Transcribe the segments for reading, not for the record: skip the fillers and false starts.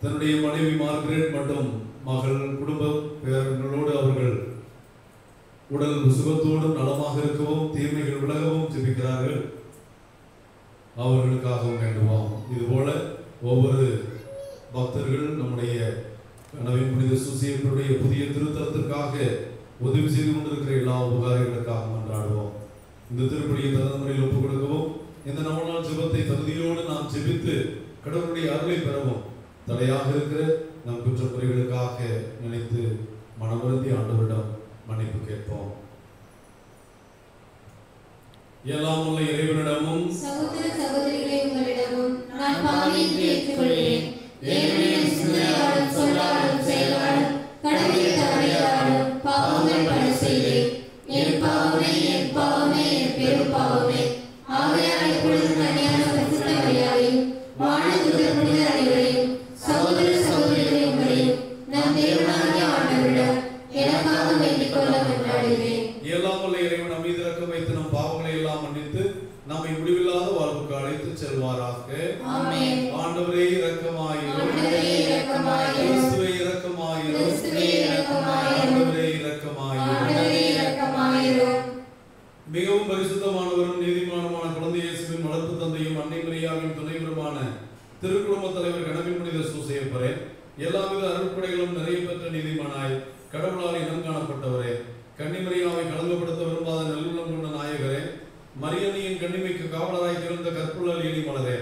தன்னுடைய மனைவி மார்கரெட் மற்றும் மகள் குடும்ப பேரர்களோடு அவர்கள் புதிய திருத்தலத்திற்காக உதவி செய்து கொண்டிருக்கிற எல்லா உபகாரிகளுக்காக மன்றாடுவோம். இந்த திருப்பலியை தகுந்த முறையில் ஒப்புக் கொடுக்கவும், இந்த நவநாள் ஜெபத்தை தகுதியோடு நாம் ஜெபித்து கடவுளுடைய அருளை பெறவும் தடையாக இருக்கிற நம் குற்றக்குறைகளுக்காக நினைத்து மனவருந்தி ஆண்டவரிடம் மன்னிப்பு கேட்போம். எல்லாம் உள்ள இறைவனிடமும் சகோதர சகோதரிகளே உங்களிடமும் நான் பாவியை ஏற்றுக்கொள்கிறேன். ஏனெனில் சிந்தனையாலும் சொல்லாலும் செயலாலும் கடவுளை தவறியாலும் பாவங்கள் பல செய்தேன். என் பாவமே என் பாவமே என் பெரும் பாவமே. ஆகையால் இப்பொழுது கன்னியான பரிசுத்த மரியாதையும் வானதூதர் புனிதர் அனைவரையும் சகோதர சகோதரிகளே உங்களையும் நம் தேவனாகிய ஆண்டவரிடம் எனக்காக வேண்டிக் கொள்ள மன்றாடுகிறேன். எல்லாம் உள்ள இறைவன் நம் மீது இரக்கம் வைத்து நம் பாவங்களை எல்லாம் மன்னித்து நம்மை முடிவில்லாத வாழ்வுக்கு அழைத்து செல்வாராக. ஆமென். ஆண்டவரே இரக்கமாயிரும். ஆண்டவரே இரக்கமாயிரும். கிறிஸ்துவே இரக்கமாயிரும். கிறிஸ்துவே இரக்கமாயிரும். ஆண்டவரே இரக்கமாயிரும். ஆண்டவரே இரக்கமாயிரும். மிகவும் பரிசுத்தமானவரும் நீதிமானுமான குழந்தை இயேசுவின் வளர்ப்பு தந்தையும் அன்னை மரியாவின் துணைவருமான திருக்குடும்ப தலைவர் கணவன் புனித சூசையப்பரே, எல்லாவித அருட்படைகளும் நிறைய பெற்ற நீதிமானாய் கடவுளால் இனம் காணப்பட்டவரே, கன்னிமரியாவை கலங்கப்படுத்த விரும்பாத நல்லுள்ளம் கொண்ட நாயகரே, மரியன்னையின் கண்ணிமைக்கு காவலராய் திகழ்ந்த கற்புள்ள லீலி மலரே,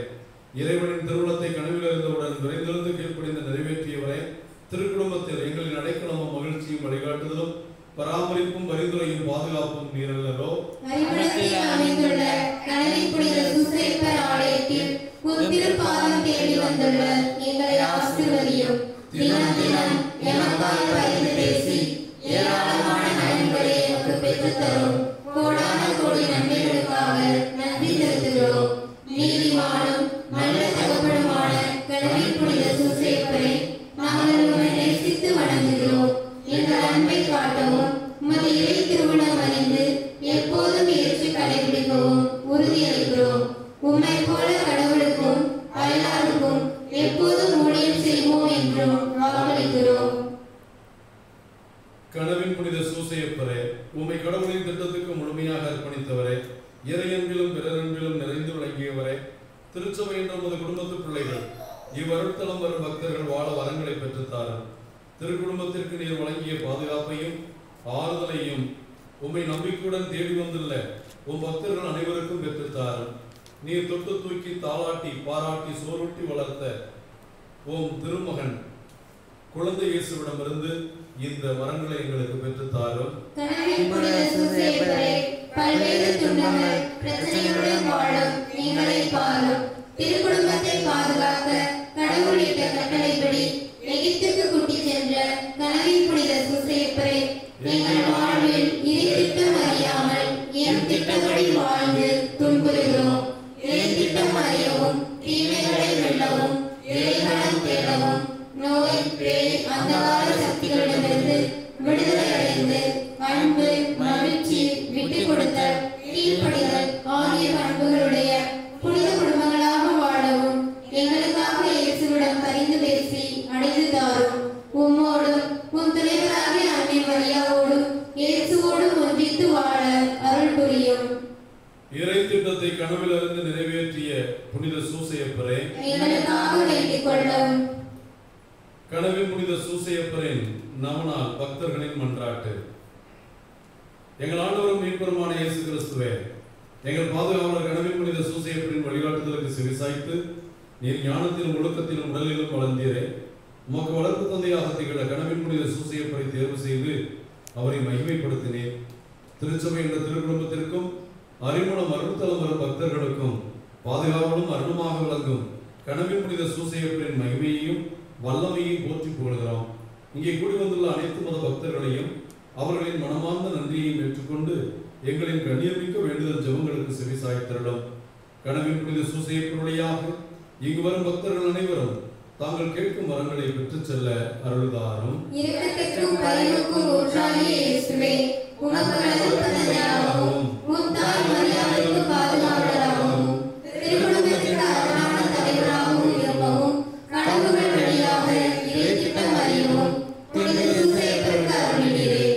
இறைவனின் திருவுளத்தை கனவில் இருந்தவுடன் விரைந்திருந்து கீழ்ப்படிந்து நிறைவேற்றியவரே, திருக்குடும்பத்தில் எங்களின் அடைக்கலமும் மகிழ்ச்சியும் வழிகாட்டுதலும் பராமரிப்பும் பரிந்துரையும் பாதுகாப்பும் நீரல்லரோ. அறிவளத்தில் அமைந்துள்ள கனவின் புனித சூசையப்பர் ஆலயத்தில் உம் திருப்பாதம் தேடி வந்துள்ள எங்களை ஆசீர்வதியும். தினம் தினம் எமக்காய் பரிந்து பேசி ஏராளமான நன்மைகளை எமக்கு பெற்றுத் தரும் கோடான கோடி நன்மைகளுக்காக நன்றி செலுத்துகிறோம். நீதிமானும் நல்ல தகப்பனுமான கனவின் புனித சூசையப்பரை நாங்கள் உம்மை நேசித்து வணங்குகிறோம். எங்கள் அன்பை காட்டவும் உமது இறை திருமணம் அறிந்து எப்போதும் ஏற்று கடைபிடிக்கவும் உறுதியளிக்கிறோம். உம்மை போல கடவுளுக்கும் அயலாருக்கும் எப்போதும் ஊழியம் செய்வோம் என்றும் வாக்களிக்கிறோம். கனவின் புனித சூசையப்பரே, உம்மை கடவுளின் திட்டத்துக்கு முழுமையாக அர்ப்பணித்தவரே, இறையன்பிலும் பிறரன்பிலும் நிறைந்து விளங்கியவரே, திருச்சபை என்ற உமது குடும்பத்து பிள்ளைகள் இவ்வருட்தலம் வரும் பக்தர்கள் வாழ வரங்களை பெற்றுத்தாரும். திருக்குடும்பத்திற்கு நீர் வழங்கிய பாதுகாப்பையும் ஆறுதலையும் உம்மை நம்பிக்கையுடன் தேடி வந்துள்ள உம் பக்தர்கள் அனைவருக்கும் பெற்றுத்தாரும். நீர் தொட்டு தூக்கி தாளாட்டி பாராட்டி சோறுட்டி வளர்த்த உம் திருமகன் குழந்தை இயேசுவிடமிருந்து இந்த வரங்களை எங்களுக்கு பெற்றுத்தாரும். கனவின் புனித சூசையப்பரே, பல்வேறு துன்பங்கள் பிரச்சனைகளுடன் வாழும் எங்களை பாரும். திருக்குடும்பத்தை பாதுகாக்க கடவுள் இட்ட கட்டளைப்படி எகிப்துக்கு கூட்டிச் சென்ற கனவின் புனித சூசையப்பரே, எங்கள் வாழ்வில் இறை திட்டம் அறியாமல் என் திட்டப்படி வாழ்ந்து துன்புறுகிறோம். இறை திட்டம் அறியவும் தீமைகளை வெல்லவும் இறைவனம் தேடவும் நோய் பேய் அந்தகார சக்திகளிடமிருந்து விடுதலை அடைந்து அன்பு மகிழ்ச்சி விட்டுக் கொடுத்தல் கீழ்ப்படிதல் ஆகிய பண்புகளுடைய புனித குடும்பங்களாக வாழவும் எங்களுக்காக இயேசுவிடம் பரிந்து பேசி அடைந்து தாரும். உம்மோடும் உம் தலைவராகிய அன்னை மரியாவோடும் இயேசுவோடும் ஒன்றித்து வாழ அருள் புரியும். இறை திட்டத்தை கனவிலிருந்து நிறைவேற்றிய புனித சூசையப்பரே, எங்களுக்காக வேண்டிக் கொள்ளும். கனவின் புனித சூசையப்பரின் நவநாள் பக்தர்களின் மன்றாட்டு. எங்கள் ஆண்டவரும் மீட்பருமான இயேசு கிறிஸ்துவே, எங்கள் பாதுகாவலர் கனவின் புனித சூசையப்பரின் வழிகாட்டுதலுக்கு செவிசாய்த்து நீர் ஞானத்திலும் ஒழுக்கத்திலும் உடலிலும் வளர்ந்தீரே, உமக்கு வளர்ப்பு தந்தையாக திகழ கனவின் புனித சூசையப்பரை தேர்வு செய்து அவரை மகிமைப்படுத்தினேன். திருச்சபை என்ற திருக்குடும்பத்திற்கும் அறிமுகம் அருள்தலம் வரும் பக்தர்களுக்கும் பாதுகாவலும் அருணுமாக விளங்கும் கனவின் புனித சூசையப்பரின் மகிமையையும் வல்லமையையும் போற்றி புகழ்கிறோம். இங்கே கூடி வந்துள்ள அனைத்து மத பக்தர்களையும் அவர்களின் மனமார்ந்த நன்றியையும் ஏற்றுக்கொண்டு எங்களின் கண்ணியமிக்க வேண்டுதல் ஜெபங்களுக்கு செவிசாய்த்திரளும். கனவின் புனித சூசையப்பர் வழியாக இங்கு வரும் பக்தர்கள் அனைவரும் தாங்கள் கேட்கும் வரங்களை பெற்றுச் செல்ல அருள்தாரும். இரக்கத்திற்கும் பரிவுக்கும் ஊற்றாகிய இயேசுவே, உமக்கு வளர்ப்பு தந்தையாகவும் உம் தாய் மரியாதைக்கு பாதுகாவலராகவும் திருக்குடும்பத்திற்கு அரணான தலைவராகவும் இருக்கவும் கடவுள் வழியாக இறை திட்டம் அறியவும் புனித சூசையப்பருக்கு அருளினீரே.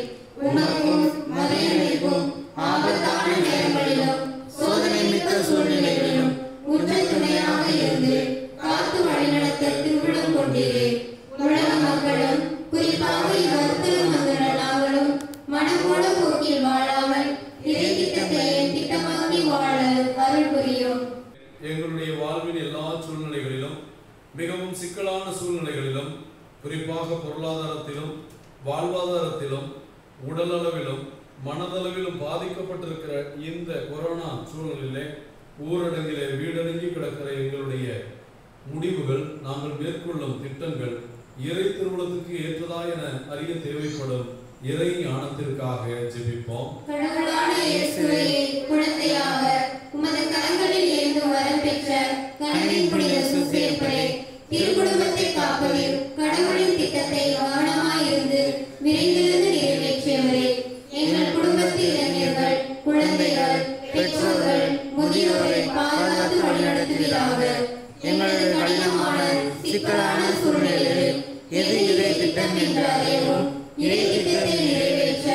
உமக்கும் மரியன்னைக்கும் ஆபத்தான நேரங்களிலும் சோதனை மிக்க சூழ்நிலைகளிலும் உற்ற துணையாக இருந்து காத்து வழிநடத்த திருவிழம் கொண்டீரே. உலக மக்களும் குறிப்பாக இவ்வருத்தலும் வாழ்வாதாரத்திலும் உடலளவிலும் மனதளவிலும் பாதிக்கப்பட்டிருக்கிற இந்த கொரோனா சூழலிலே ஊரடங்கிலே வீடடங்கி கிடக்கிற எங்களுடைய முடிவுகள், நாங்கள் மேற்கொள்ளும் திட்டங்கள் இறை திருவுளத்துக்கு ஏற்றதா என அறிய தேவைப்படும் இறை ஞானத்திற்காக ஜெபிப்போம். கடவுளான இயேசுவே, குழந்தையாக உமது கரங்களில் இருந்து வரம் பெற்ற கனவின் புனித சூசேப்பரே, திருக்குடும்பத்தை காப்பதில் கடவுளின் திட்டத்தை கவனமாயிருந்து விரைந்திருந்து நிறைவேற்றியவரே, எங்கள் குடும்பத்து இளைஞர்கள், குழந்தைகள், பெற்றோர்கள், முதியோரை பாதுகாத்து வழிநடத்துவீராக. எங்களது கடினமான சிக்கலான சூழ்நிலைகளில் எது இறை திட்டம் என்று அறியவும், இறை திட்டத்தை நிறைவேற்ற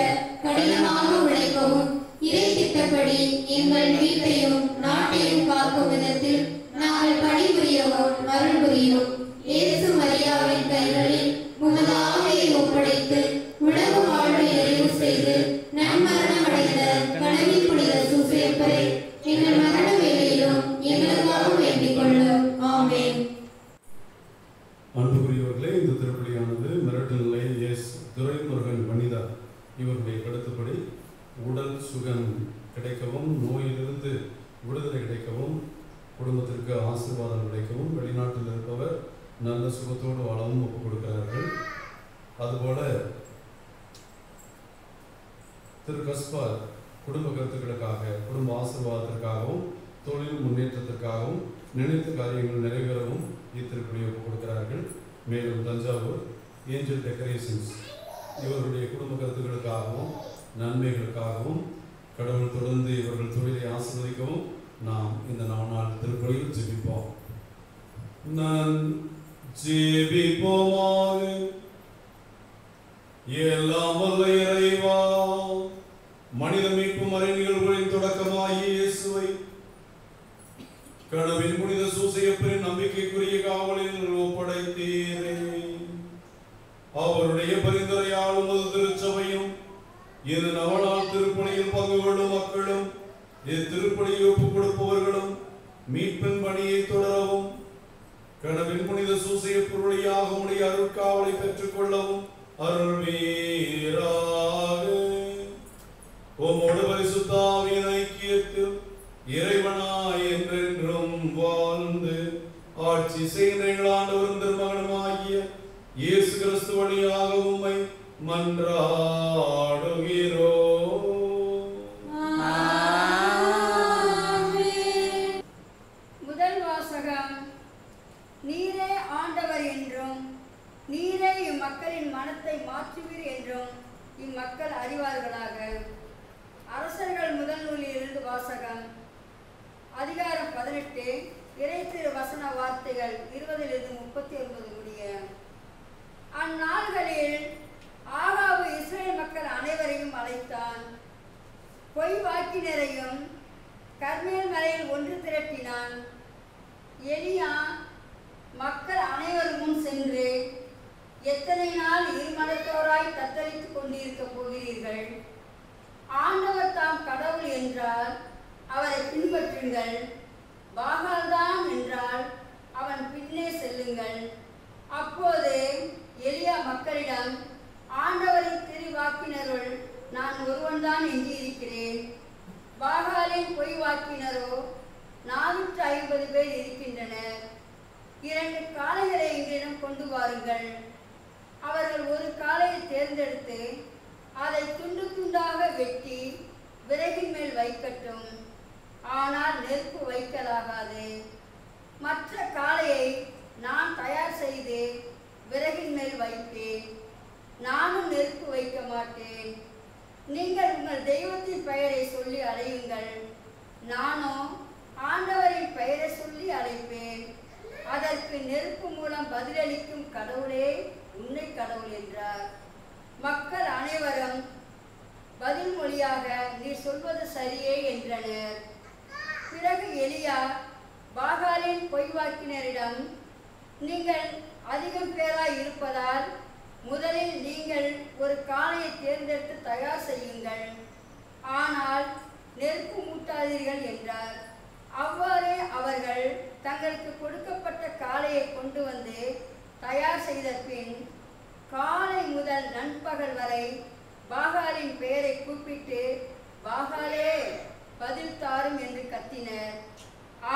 கடினமாக உழைக்கவும், இறை திட்டப்படி எங்கள் வீட்டையும் நாட்டையும் காக்கும் விதத்தில் நாங்கள் பணிபுரியவும் அருள் புரியும். இயேசு மரியாவின் கைகளில் உமது ஆவியை ஒப்படைத்து உலக வாழ்வை நிறைவு செய்து நன்மரணம் அடைந்த கனவின் புனித சூசேப்பரே, எங்கள் மரண வேளையிலும் எங்களுக்காக வேண்டிக் கொள்ளும். ஆமென். அன்புக்குரியவர்களே, இந்த திருப்பலியானது மிரட்டல் நிலை எஸ் துரைமுருகன் வனிதா இவருடைய கருத்துப்படி உடல் சுகம் கிடைக்கவும், நோயிலிருந்து விடுதலை கிடைக்கவும், குடும்பத்திற்கு ஆசீர்வாதம் கிடைக்கவும், வெளிநாட்டில் இருப்பவர் நல்ல சுகத்தோடு வாழவும் ஒப்புக் கொடுக்கிறார்கள். அதுபோல திரு கஸ்பார் குடும்ப கருத்துக்களுக்காக, குடும்ப ஆசீர்வாதத்திற்காகவும், தொழில் முன்னேற்றத்திற்காகவும், நினைத்த காரியங்கள் நிறைவேறவும் இத்திருப்பலியை ஒப்புக் கொடுக்கிறார்கள். மேலும் தஞ்சாவூர் ஏஞ்சல் டெக்கரேஷன்ஸ் இவருடைய குடும்ப கருத்துக்களுக்காகவும் நன்மைகளுக்காகவும் கடவுள் தொடர்ந்து இவர்கள் தொழிலை ஆசீர்வதிக்கவும் நாம் இந்த நாள் திருப்பலியில் ஜெபிப்போம். நான் ஜெபிப்போமாக. எல்லாம் வல்ல இறைவா, மனித மீட்பு மறை நிகழ்வுகளின் தொடக்கமாகிய இயேசுவை கனவின் புனித சூசையப்பரின் நம்பிக்கைக்குரிய காவலில் ஒப்படைத்தீரே. அவருடைய பரிந்துரையாலும் திருச்சபையும் இந்த நவநாள் திருப்பணியில் பங்கு கொள்ளும் மக்களும் இத்திருப்பணியை ஒப்புக் கொடுப்பவர்களும் மீட்பின் பணியை தொடரவும், கனவின் புனித சூசையப்பர் வழியாக உடைய அருட்காவலை பெற்றுக் கொள்ளவும் அருள்வீராக. உம்மோடு பரிசுத்த ஆவியின் ஐக்கியத்தில் இறைவனாய் என்றென்றும் வாழ்ந்து ஆட்சி செய்கிற ஆண்டவரும் திருமகனுமாகிய இயேசு கிறிஸ்து வழியாக உம்மை மன்றாடுகிறோம். முதல் வாசகம். நீரே ஆண்டவர் என்றும் நீரே இம்மக்களின் மனத்தை மாற்றுவீர் என்றும் இம்மக்கள் அறிவார்களாக. அரசர்கள் முதல் நூலில் இருந்து வாசகம். அதிகாரம் 18, இறை திரு வசன வார்த்தைகள் 20-39 முடிய. அந்நாள்களில் ஆகாபு இஸ்ரேல் மக்கள் அனைவரையும் அழைத்தான். பொய் வாக்கினரையும் கர்மேல் மலையில் ஒன்று திரட்டினான். எலியா மக்கள் அனைவரும் முன் சென்று, எத்தனை நாள் இருமனத்தோராய் தத்தளித்துக் கொண்டிருக்க போகிறீர்கள்? ஆண்டவர் தாம் கடவுள் என்றால் அவரை பின்பற்றுங்கள், பாகால்தான் என்றால் அவன் பின்னே செல்லுங்கள். அப்போது எலியா மக்களிடம், ஆண்டவரின் திருவாக்கினருள் நான் ஒருவன்தான் எஞ்சியிருக்கிறேன். பாகாலின் பொய் வாக்கினரோ 450 பேர் இருக்கின்றனர். 2 காளைகளை எங்களிடம் கொண்டு வாருங்கள். அவர்கள் ஒரு காளையை தேர்ந்தெடுத்து அதை துண்டு துண்டாக வெட்டி விறகின் மேல் வைக்கட்டும். ஆனால் நெருப்பு வைக்கலாகாது. மற்ற காளையை நான் தயார் செய்து விறகின் மேல் வைப்பேன். நானும் நெருப்பு வைக்க மாட்டேன். நீங்கள் உங்கள் தெய்வத்தின் பெயரை சொல்லி அழையுங்கள். நானோ ஆண்டவரின் பெயரை சொல்லி அழைப்பேன். அதற்கு நெருப்பு மூலம் பதிலளிக்கும் கடவுளே உன்னை கடவுள் என்றார். மக்கள் அனைவரும் பதில் மொழியாக, நீர் சொல்வது சரியே என்றனர். பிறகு எலியா பாகாலின் பொய்வாக்கினரிடம், நீங்கள் அதிகம் பேராய் இருப்பதால் முதலில் நீங்கள் ஒரு காளையை தேர்ந்தெடுத்து தயார் செய்யுங்கள். ஆனால் நெருப்பு மூட்டாதீர்கள் என்றார். அவ்வாறே அவர்கள் தங்களுக்கு கொடுக்கப்பட்ட காளையை கொண்டு வந்து தயார் செய்த பின் காலை முதல் நண்பகல் வரை பாகாலின் பெயரை கூப்பிட்டு, பாகாலே பதில் தாரும் என்று கத்தினர்.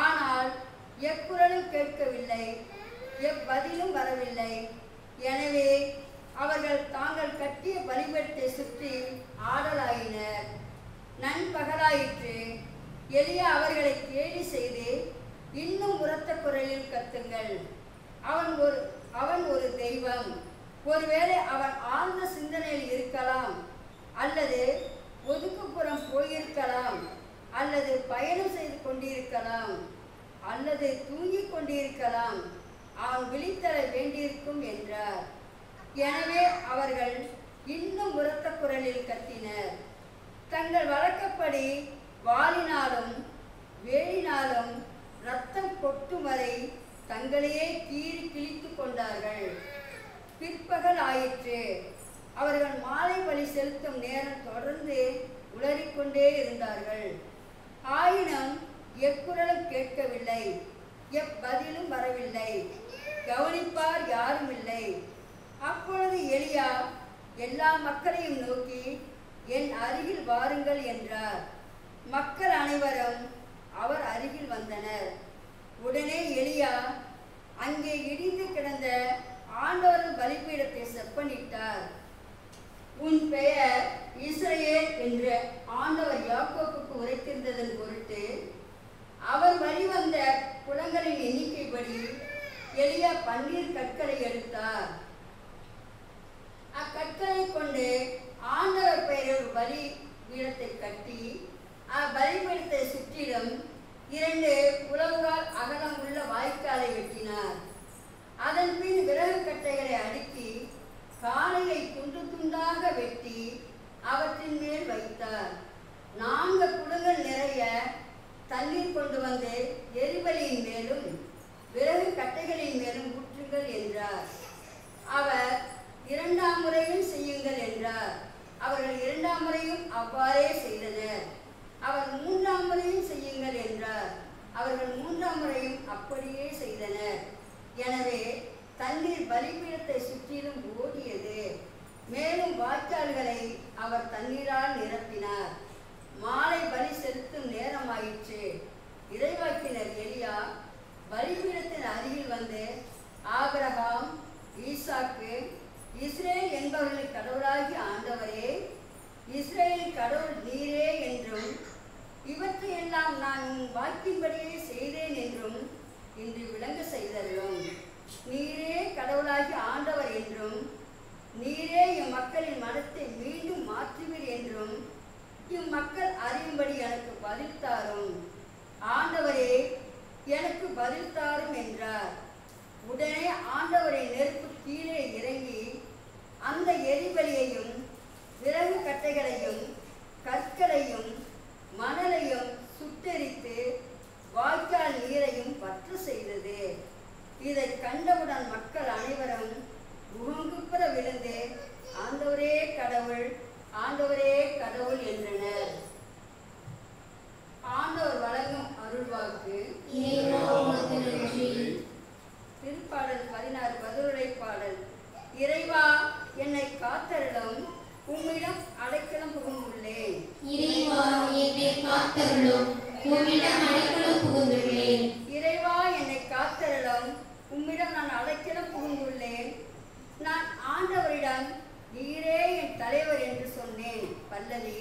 ஆனால் எக்குரலும் கேட்கவில்லை, எப்பதிலும் வரவில்லை. எனவே அவர்கள் தாங்கள் கட்டிய பலிபீடத்தை சுற்றி ஆடலாயினர். நண்பகலாயிற்று. எலியா அவர்களை கேலி செய்து, இன்னும் உரத்த குரலில் கத்துங்கள், அவன் ஒரு தெய்வம். ஒருவேளை அவன் ஆழ்ந்த சிந்தனையில் இருக்கலாம், அல்லது ஒதுக்குப்புறம் போயிருக்கலாம், அல்லது பயணம் செய்து கொண்டிருக்கலாம், அல்லது தூங்கிக் கொண்டிருக்கலாம். அவன் விழித்தர வேண்டியிருக்கும் என்றார். எனவே அவர்கள் இன்னும் உரத்த குரலில் கத்தினர். தங்கள் வழக்கப்படி வாளினாலும் வேலினாலும் இரத்தம் கொட்டும் வரை தங்களையே கீறி கிழித்து கொண்டார்கள். பிற்பகல் ஆயிற்று. அவர்கள் மாலை பலி செலுத்தும் நேரம் தொடர்ந்து உளறிக்கொண்டே இருந்தார்கள். ஆயினும் எக்குரலும் கேட்கவில்லை, எப்பதிலும் வரவில்லை. கவனிப்பார் யாரும் இல்லை. அப்பொழுது எலியா எல்லா மக்களையும் நோக்கி, என் அருகில் வாருங்கள் என்றார். மக்கள் அனைவரும் அவர் அருகில் வந்தனர். உடனே எலியா அங்கே இடிந்து கிடந்த ஆண்டவரின் பலிபீடத்தை செப்பனிட்டார். உன் பெயர் இஸ்ரவேல் என்று ஆண்டவர் யாக்கோபுக்கு உரைத்திருந்ததன் பொருட்டு அவர் வழிவந்த குளங்களின் எண்ணிக்கைப்படி எலியா 12 கற்களை எடுத்தார். அக்கற்களை கொண்டு ஆண்டவர் பெயரில் பலி பீடத்தை கட்டி அப்பலிபீடத்தை சுற்றிலும் 2 உலவுகால் அகலம் உள்ள வாய்க்காலை வெட்டினார். அதன் பின் விறகு கட்டைகளை அடுக்கி காளையை துண்டு துண்டாக வெட்டி அவற்றின் மேல் வைத்தார். 4 குடங்கள் நிறைய தண்ணீர் கொண்டு வந்து எரிபலியின் மேலும் விறகு கட்டைகளின் மேலும் ஊற்றுங்கள் என்றார். அவர் 2ஆம் முறையும் செய்யுங்கள் என்றார். அவர்கள் 2ஆம் முறையும் அவ்வாறே செய்தனர். அவர் 3ஆம் முறையும் செய்யுங்கள் என்றார். அவர்கள் 3ஆம் முறையும் அப்படியே செய்தனர். எனவே தண்ணீர் பலிபீடத்தை சுற்றிலும் ஓடியது. மேலும் வாய்க்கால்களை அவர் தண்ணீரால் நிரப்பினார். மாலை பலி செலுத்தும் நேரமாயிற்று. இறைவாக்கினர் எலியா பலிபீடத்தின் அருகில் வந்து, ஆபிரகாம், ஈசாக்கு, இஸ்ரேல் என்பவர்களின் கடவுளாகிய ஆண்டவரே, இஸ்ரேலின் கடவுள் நீரே என்றும், இவற்றையெல்லாம் நான் உன் வாக்கின்படியே செய்தேன் என்றும் இன்று விளங்க செய்தருளும். நீரே கடவுளாகிய ஆண்டவர் என்றும், நீரே இம்மக்களின் மனத்தை மீண்டும் மாற்றுவீர் என்றும் இம்மக்கள் அறியும்படி எனக்கு பதில் தாரும். ஆண்டவரே, எனக்கு பதில் தாரும் என்றார். உடனே ஆண்டவரை நெருப்பு கீழே இறங்கி அந்த எரிபலியையும் விறகு கட்டைகளையும் கற்களையும் மணலையும் சுட்டெரித்து வாய்க்கால் நீரையும் பற்ற செய்தது. இதை கண்டவுடன் மக்கள் அனைவரும் முகங்குப்புற விழுந்து, ஆண்டவரே கடவுள், ஆண்டவரே கடவுள் என்றனர். ஆண்டவர் வழங்கும் அருள்வாக்கு. திருப்பாடல் 16 பதிலுரை பாடல். இறைவா, என்னை காத்தருளும், உம்மிடம் அடைக்கலம் புகுந்துள்ளேன். இறைவா, என்னை காத்தருளும், உம்மிடம் அடைக்கலம் புகுந்துள்ளேன். இறைவா, என்னை காத்தருளும், உம்மிடம் நான் அடைக்கலம் புகுந்துள்ளேன். நான் ஆண்டவரிடம் நீரே என் தலைவர் என்று சொன்னேன். பல்லவி.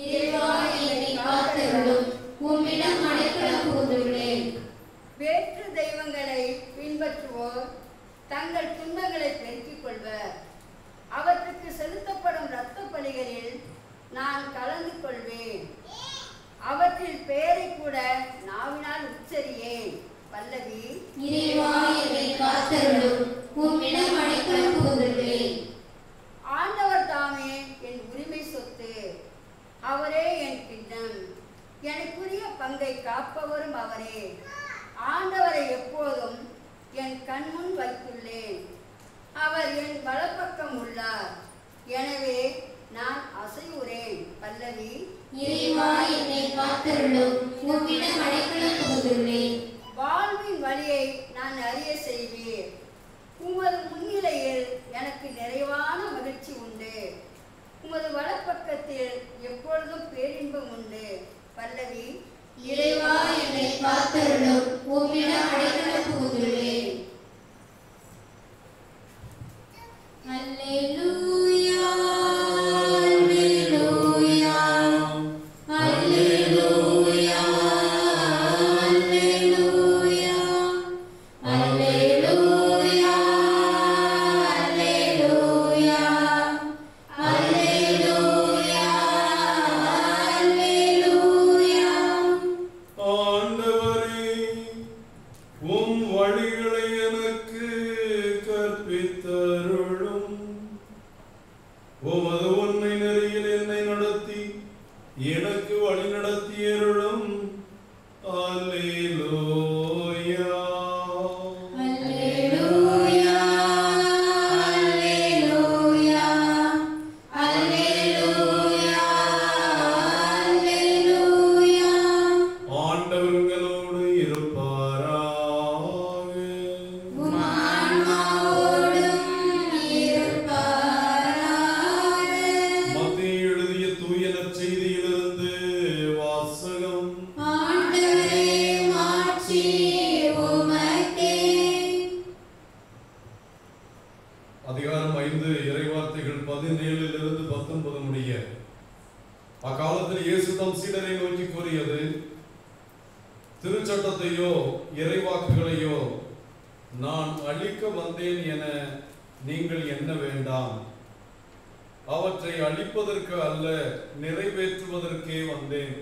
இறைவா, என்னை காத்தருளும், உம்மிடம் அடைக்கலம் புகுந்துள்ளேன். வேற்று தெய்வங்களை பின்பற்றுவோர் தங்கள் துன்பங்களை பெருக்கிக் கொள்வர். அவற்றுக்கு செலுத்தப்படும் இரத்த பலிகளில் நான் கலந்து கொள்வேன். அவற்றில் பெயரை கூட நாவினால் உச்சரியேன். பல்லவி. இறைவா, என்னை காத்தருளும், உம்மிடம் அடைக்கலம் புகுந்துள்ளேன். ஆண்டவர் தாமே என் உரிமை சொத்து, அவரே என் கிண்ணம். எனக்குரிய பங்கை காப்பவரும் அவரே. ஆண்டவரை எப்போதும் என் கண்முன் வைத்துள்ளேன். அவர் என் வலப்பக்கம் உள்ளார். எனவே நான் அசைவுறேன். பல்லவி. இறைவா, என்னை காத்தருளும், உம்மிடம் அடைக்கலம் புகுந்துள்ளேன். வாழ்வின் வழியை நான் அறிய செய்வேன். உமது முன்னிலையில் எனக்கு நிறைவான பரலோகத்தில் எப்பொழுதும் பேரின்பம் உண்டு. பல்லவி. இறைவா என்னை காத்தருளும், உம்மிடம் அடைக்கலம் புகுந்துள்ளேன். அல்லேலூயா அல்லேலூயா அல்லேலூயா அல்லேலூயா அல்லேலூயா அல்லேலூயா அல்லேலூயா அல்லேலூயா. ஆண்டவரே, உம் வழிகளை எனக்கு கற்பித்தருளும். உமது உண்மை நெறியில் என்னை நடத்தி எனக்கு வழி நடத்தியருளும். அல்லேலூயா அல்லேலூயா அல்லேலூயா அல்லேலூயா அல்லேலூயா. ஆண்டவர் உங்களோடு இருப்பாராக. உம் ஆன்மாவோடும் இருப்பாராக. மத்தேயு எழுதிய தூய நற்செய்தியிலிருந்து வாசகம். ஆண்டவரே, மாட்சி உமக்கே. அதிகாரம் 5 இறைவார்த்தைகள் 17 19 முடிய. அக்காலத்தில் இயேசு தம் சீடரை நோக்கி கூறியது, திருச்சட்டத்தையோ இறைவாக்குகளையோ நான் அழிக்க வந்தேன் என நீங்கள் எண்ண வேண்டாம். அவற்றை அழிப்பதற்கு அல்ல, நிறைவேற்றுவதற்கே வந்தேன்.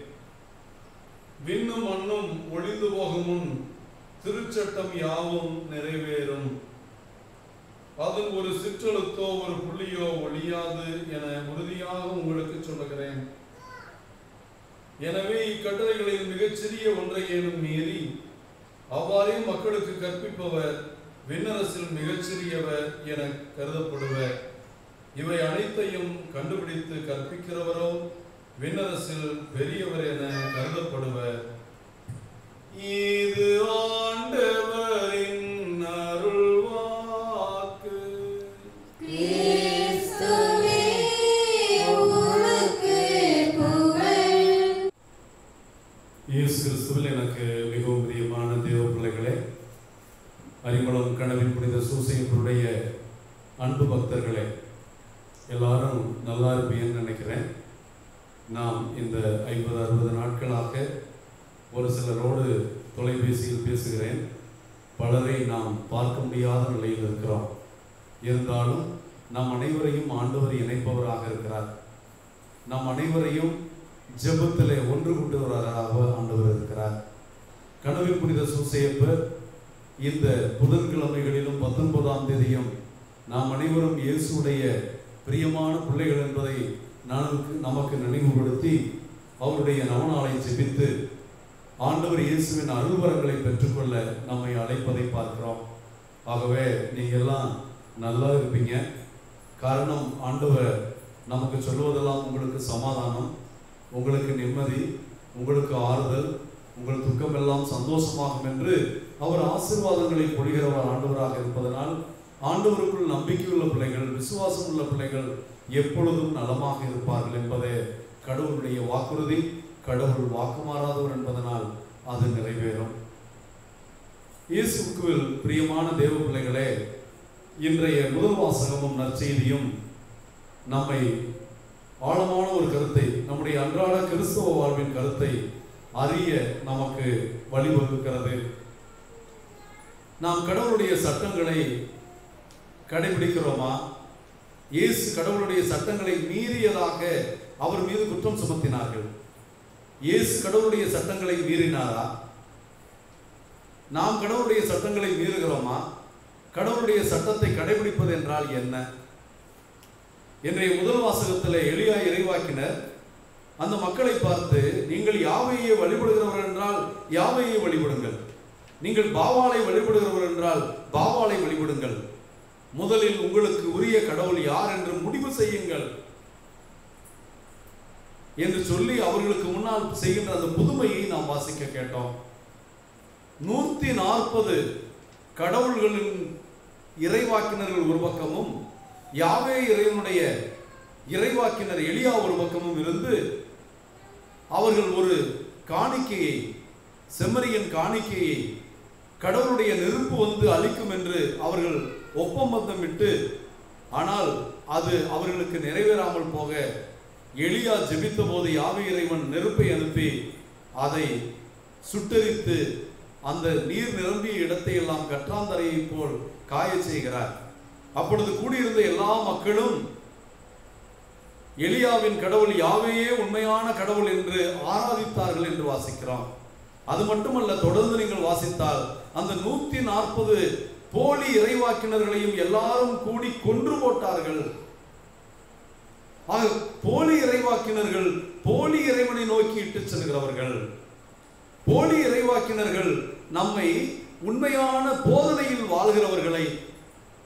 விண்ணும் மண்ணும் ஒளிந்து போகும் முன் திருச்சட்டம் யாவும் நிறைவேறும். அதில் ஒரு சிற்றெழுத்தோ ஒரு புள்ளியோ ஒழியாது என உறுதியாக உங்களுக்கு சொல்லுகிறேன். எனவே இக்கட்டளைகளில் மிகச்சிறிய ஒன்றையேனும் மீறி அவ்வாறே மக்களுக்கு கற்பிப்பவர் விண்ணரசில் மிகச்சிறியவர் என கருதப்படுவர். இவை அனைத்தையும் கண்டுபிடித்து கற்பிக்கிறவரோ விண்ணரசில் பெரியவர் என கருதப்படுவர். இது ஆண்டவரின் அருள்வாக்கு. கிறிஸ்துவே, உமக்கு புகழ். இயேசு கிறிஸ்துவில் எனக்கு மிகவும் பிரியமான தேவ பிள்ளைகளே, அறிமுகம் கனவின் புனித சூசையப்பருடைய அன்பு பக்தர்களே, எல்லாரும் நல்லா இருப்பீங்கன்னு நினைக்கிறேன். நாம் இந்த 50-60 நாட்களாக ஒரு சிலரோடு தொலைபேசியில் பேசுகிறேன். பலரை நாம் பார்க்க முடியாத நிலையில் இருக்கிறோம். இருந்தாலும் நம் அனைவரையும் ஆண்டவர் இணைப்பவராக இருக்கிறார். நம் அனைவரையும் ஜெபத்திலே ஒன்று கூட்டுவராக ஆண்டவர் இருக்கிறார். கனவின் புனித சூசையப்பர் இந்த புதன்கிழமைகளிலும் 19ஆம் தேதியும் நாம் அனைவரும் இயேசுடைய பிரியமான பிள்ளைகள் என்பதை நமக்கு நினைவுபடுத்தி அவருடைய நவநாளை ஜெபித்து ஆண்டவர் இயேசுவின் அருள்வரங்களை பெற்றுக்கொள்ள நம்மை அழைப்பதை பார்க்கிறோம். ஆகவே நீங்கள் எல்லாம் நல்லா இருப்பீங்க. காரணம், ஆண்டவர் நமக்கு சொல்வதெல்லாம் உங்களுக்கு சமாதானம், உங்களுக்கு நிம்மதி, உங்களுக்கு ஆறுதல், உங்கள் துக்கம் எல்லாம் சந்தோஷமாகும் என்று அவர் ஆசீர்வாதங்களை பொழிகிறவர் ஆண்டவராக இருப்பதனால் ஆண்டவருக்குள் நம்பிக்கையுள்ள பிள்ளைகள், விசுவாசம் உள்ள பிள்ளைகள் எப்பொழுதும் நலமாக இருப்பார்கள் என்பதே கடவுளுடைய வாக்குறுதி. கடவுள் வாக்குமாறாதவர் என்பதனால் அது நிறைவேறும். இயேசுவுக்குள் பிரியமான தேவ பிள்ளைகளே, இன்றைய முதல் வாசகமும் நற்செய்தியும் நம்மை ஆழமான ஒரு கருத்தை, நம்முடைய அன்றாட கிறிஸ்தவ வாழ்வின் கருத்தை அறிய நமக்கு வழிவகுக்கிறது. நாம் கடவுளுடைய சட்டங்களை கடைபிடிக்கிறோமா? இயேசு கடவுளுடைய சட்டங்களை மீறியதாக அவர் மீது குற்றம் சுமத்தினார்கள். இயேசு கடவுளுடைய சட்டங்களை மீறினாரா? நாம் கடவுளுடைய சட்டங்களை மீறுகிறோமா? கடவுளுடைய சட்டத்தை கடைபிடிப்பது என்றால் என்ன? இன்றைய முதல் வாசகத்தில் எலியா இறைவாக்கினர் அந்த மக்களை பார்த்து, நீங்கள் யாவையை வழிபடுகிறவர் என்றால் யாவையை வழிபடுங்கள், நீங்கள் பாவாலை வழிபடுகிறவர் என்றால் பாவாலை வழிபடுங்கள், முதலில் உங்களுக்கு உரிய கடவுள் யார் என்று முடிவு செய்யுங்கள் என்று சொல்லி அவர்களுக்கு முன்னால் செய்கின்ற அந்த புதுமையை நாம் வாசிக்க கேட்டோம். 140 கடவுள்களின் இறைவாக்கினர்கள் ஒரு பக்கமும், யாவே இறைவனுடைய இறைவாக்கினர் எலியா ஒரு பக்கமும் இருந்து அவர்கள் ஒரு காணிக்கையை, செம்மறியின் காணிக்கையை கடவுளுடைய நெருப்பு வந்து அளிக்கும் என்று அவர்கள் ஒப்பந்தம் விட்டு, ஆனால் அது அவர்களுக்கு நிறைவேறாமல் போக எலியா ஜெபித்த போது யாவே இறைவன் நெருப்பை அனுப்பி அதை சுட்டெரித்து அந்த நீர் நிரம்பிய இடத்தை எல்லாம் கற்றாந்தரையை போல் காய செய்கிறார். அப்பொழுது கூடியிருந்த எல்லா மக்களும் எலியாவின் கடவுள் யாவையே உண்மையான கடவுள் என்று ஆராதித்தார்கள் என்று வாசிக்கிறோம். அது மட்டுமல்ல, தொடர்ந்து நீங்கள் வாசித்தால் அந்த 140 போலி இறைவாக்கினர்களையும் எல்லாரும் கூடி கொன்று போட்டார்கள். போலி இறைவாக்கினர்கள் போலி இறைவனை நோக்கி இட்டு செல்கிறவர்கள். போலி இறைவாக்கினர்கள் நம்மை உண்மையான போதனையில் வாழ்கிறவர்களை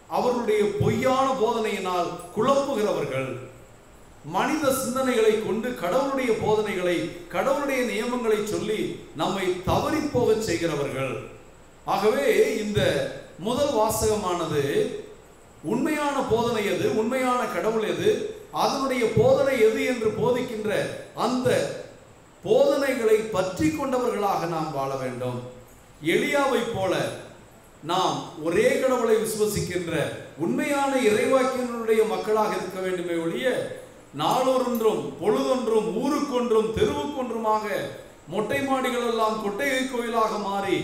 அவர்களுடைய பொய்யான போதனையினால் குழப்புகிறவர்கள். மனித சிந்தனைகளை கொண்டு கடவுளுடைய போதனைகளை, கடவுளுடைய நியமங்களை சொல்லி நம்மை தவறி போக செய்கிறவர்கள். ஆகவே இந்த முதல் வாசகமானது உண்மையான போதனை எது, உண்மையான கடவுள் எது, அதனுடைய போதனை எது என்று போதிக்கின்ற அந்த போதனைகளை பற்றி கொண்டவர்களாக நாம் வாழ வேண்டும். எலியாவை போல நாம் ஒரே கடவுளை விசுவசிக்கின்ற உண்மையான இறைவாக்கினருடைய மக்களாக இருக்க வேண்டுமே ஒழிய, நாளொன்றும் பொழுதொன்றும் ஊருக்கொன்றும் தெருவுக்கொன்றுமாக மொட்டை மாடிகள் எல்லாம் கொட்டகை கோயிலாக மாறி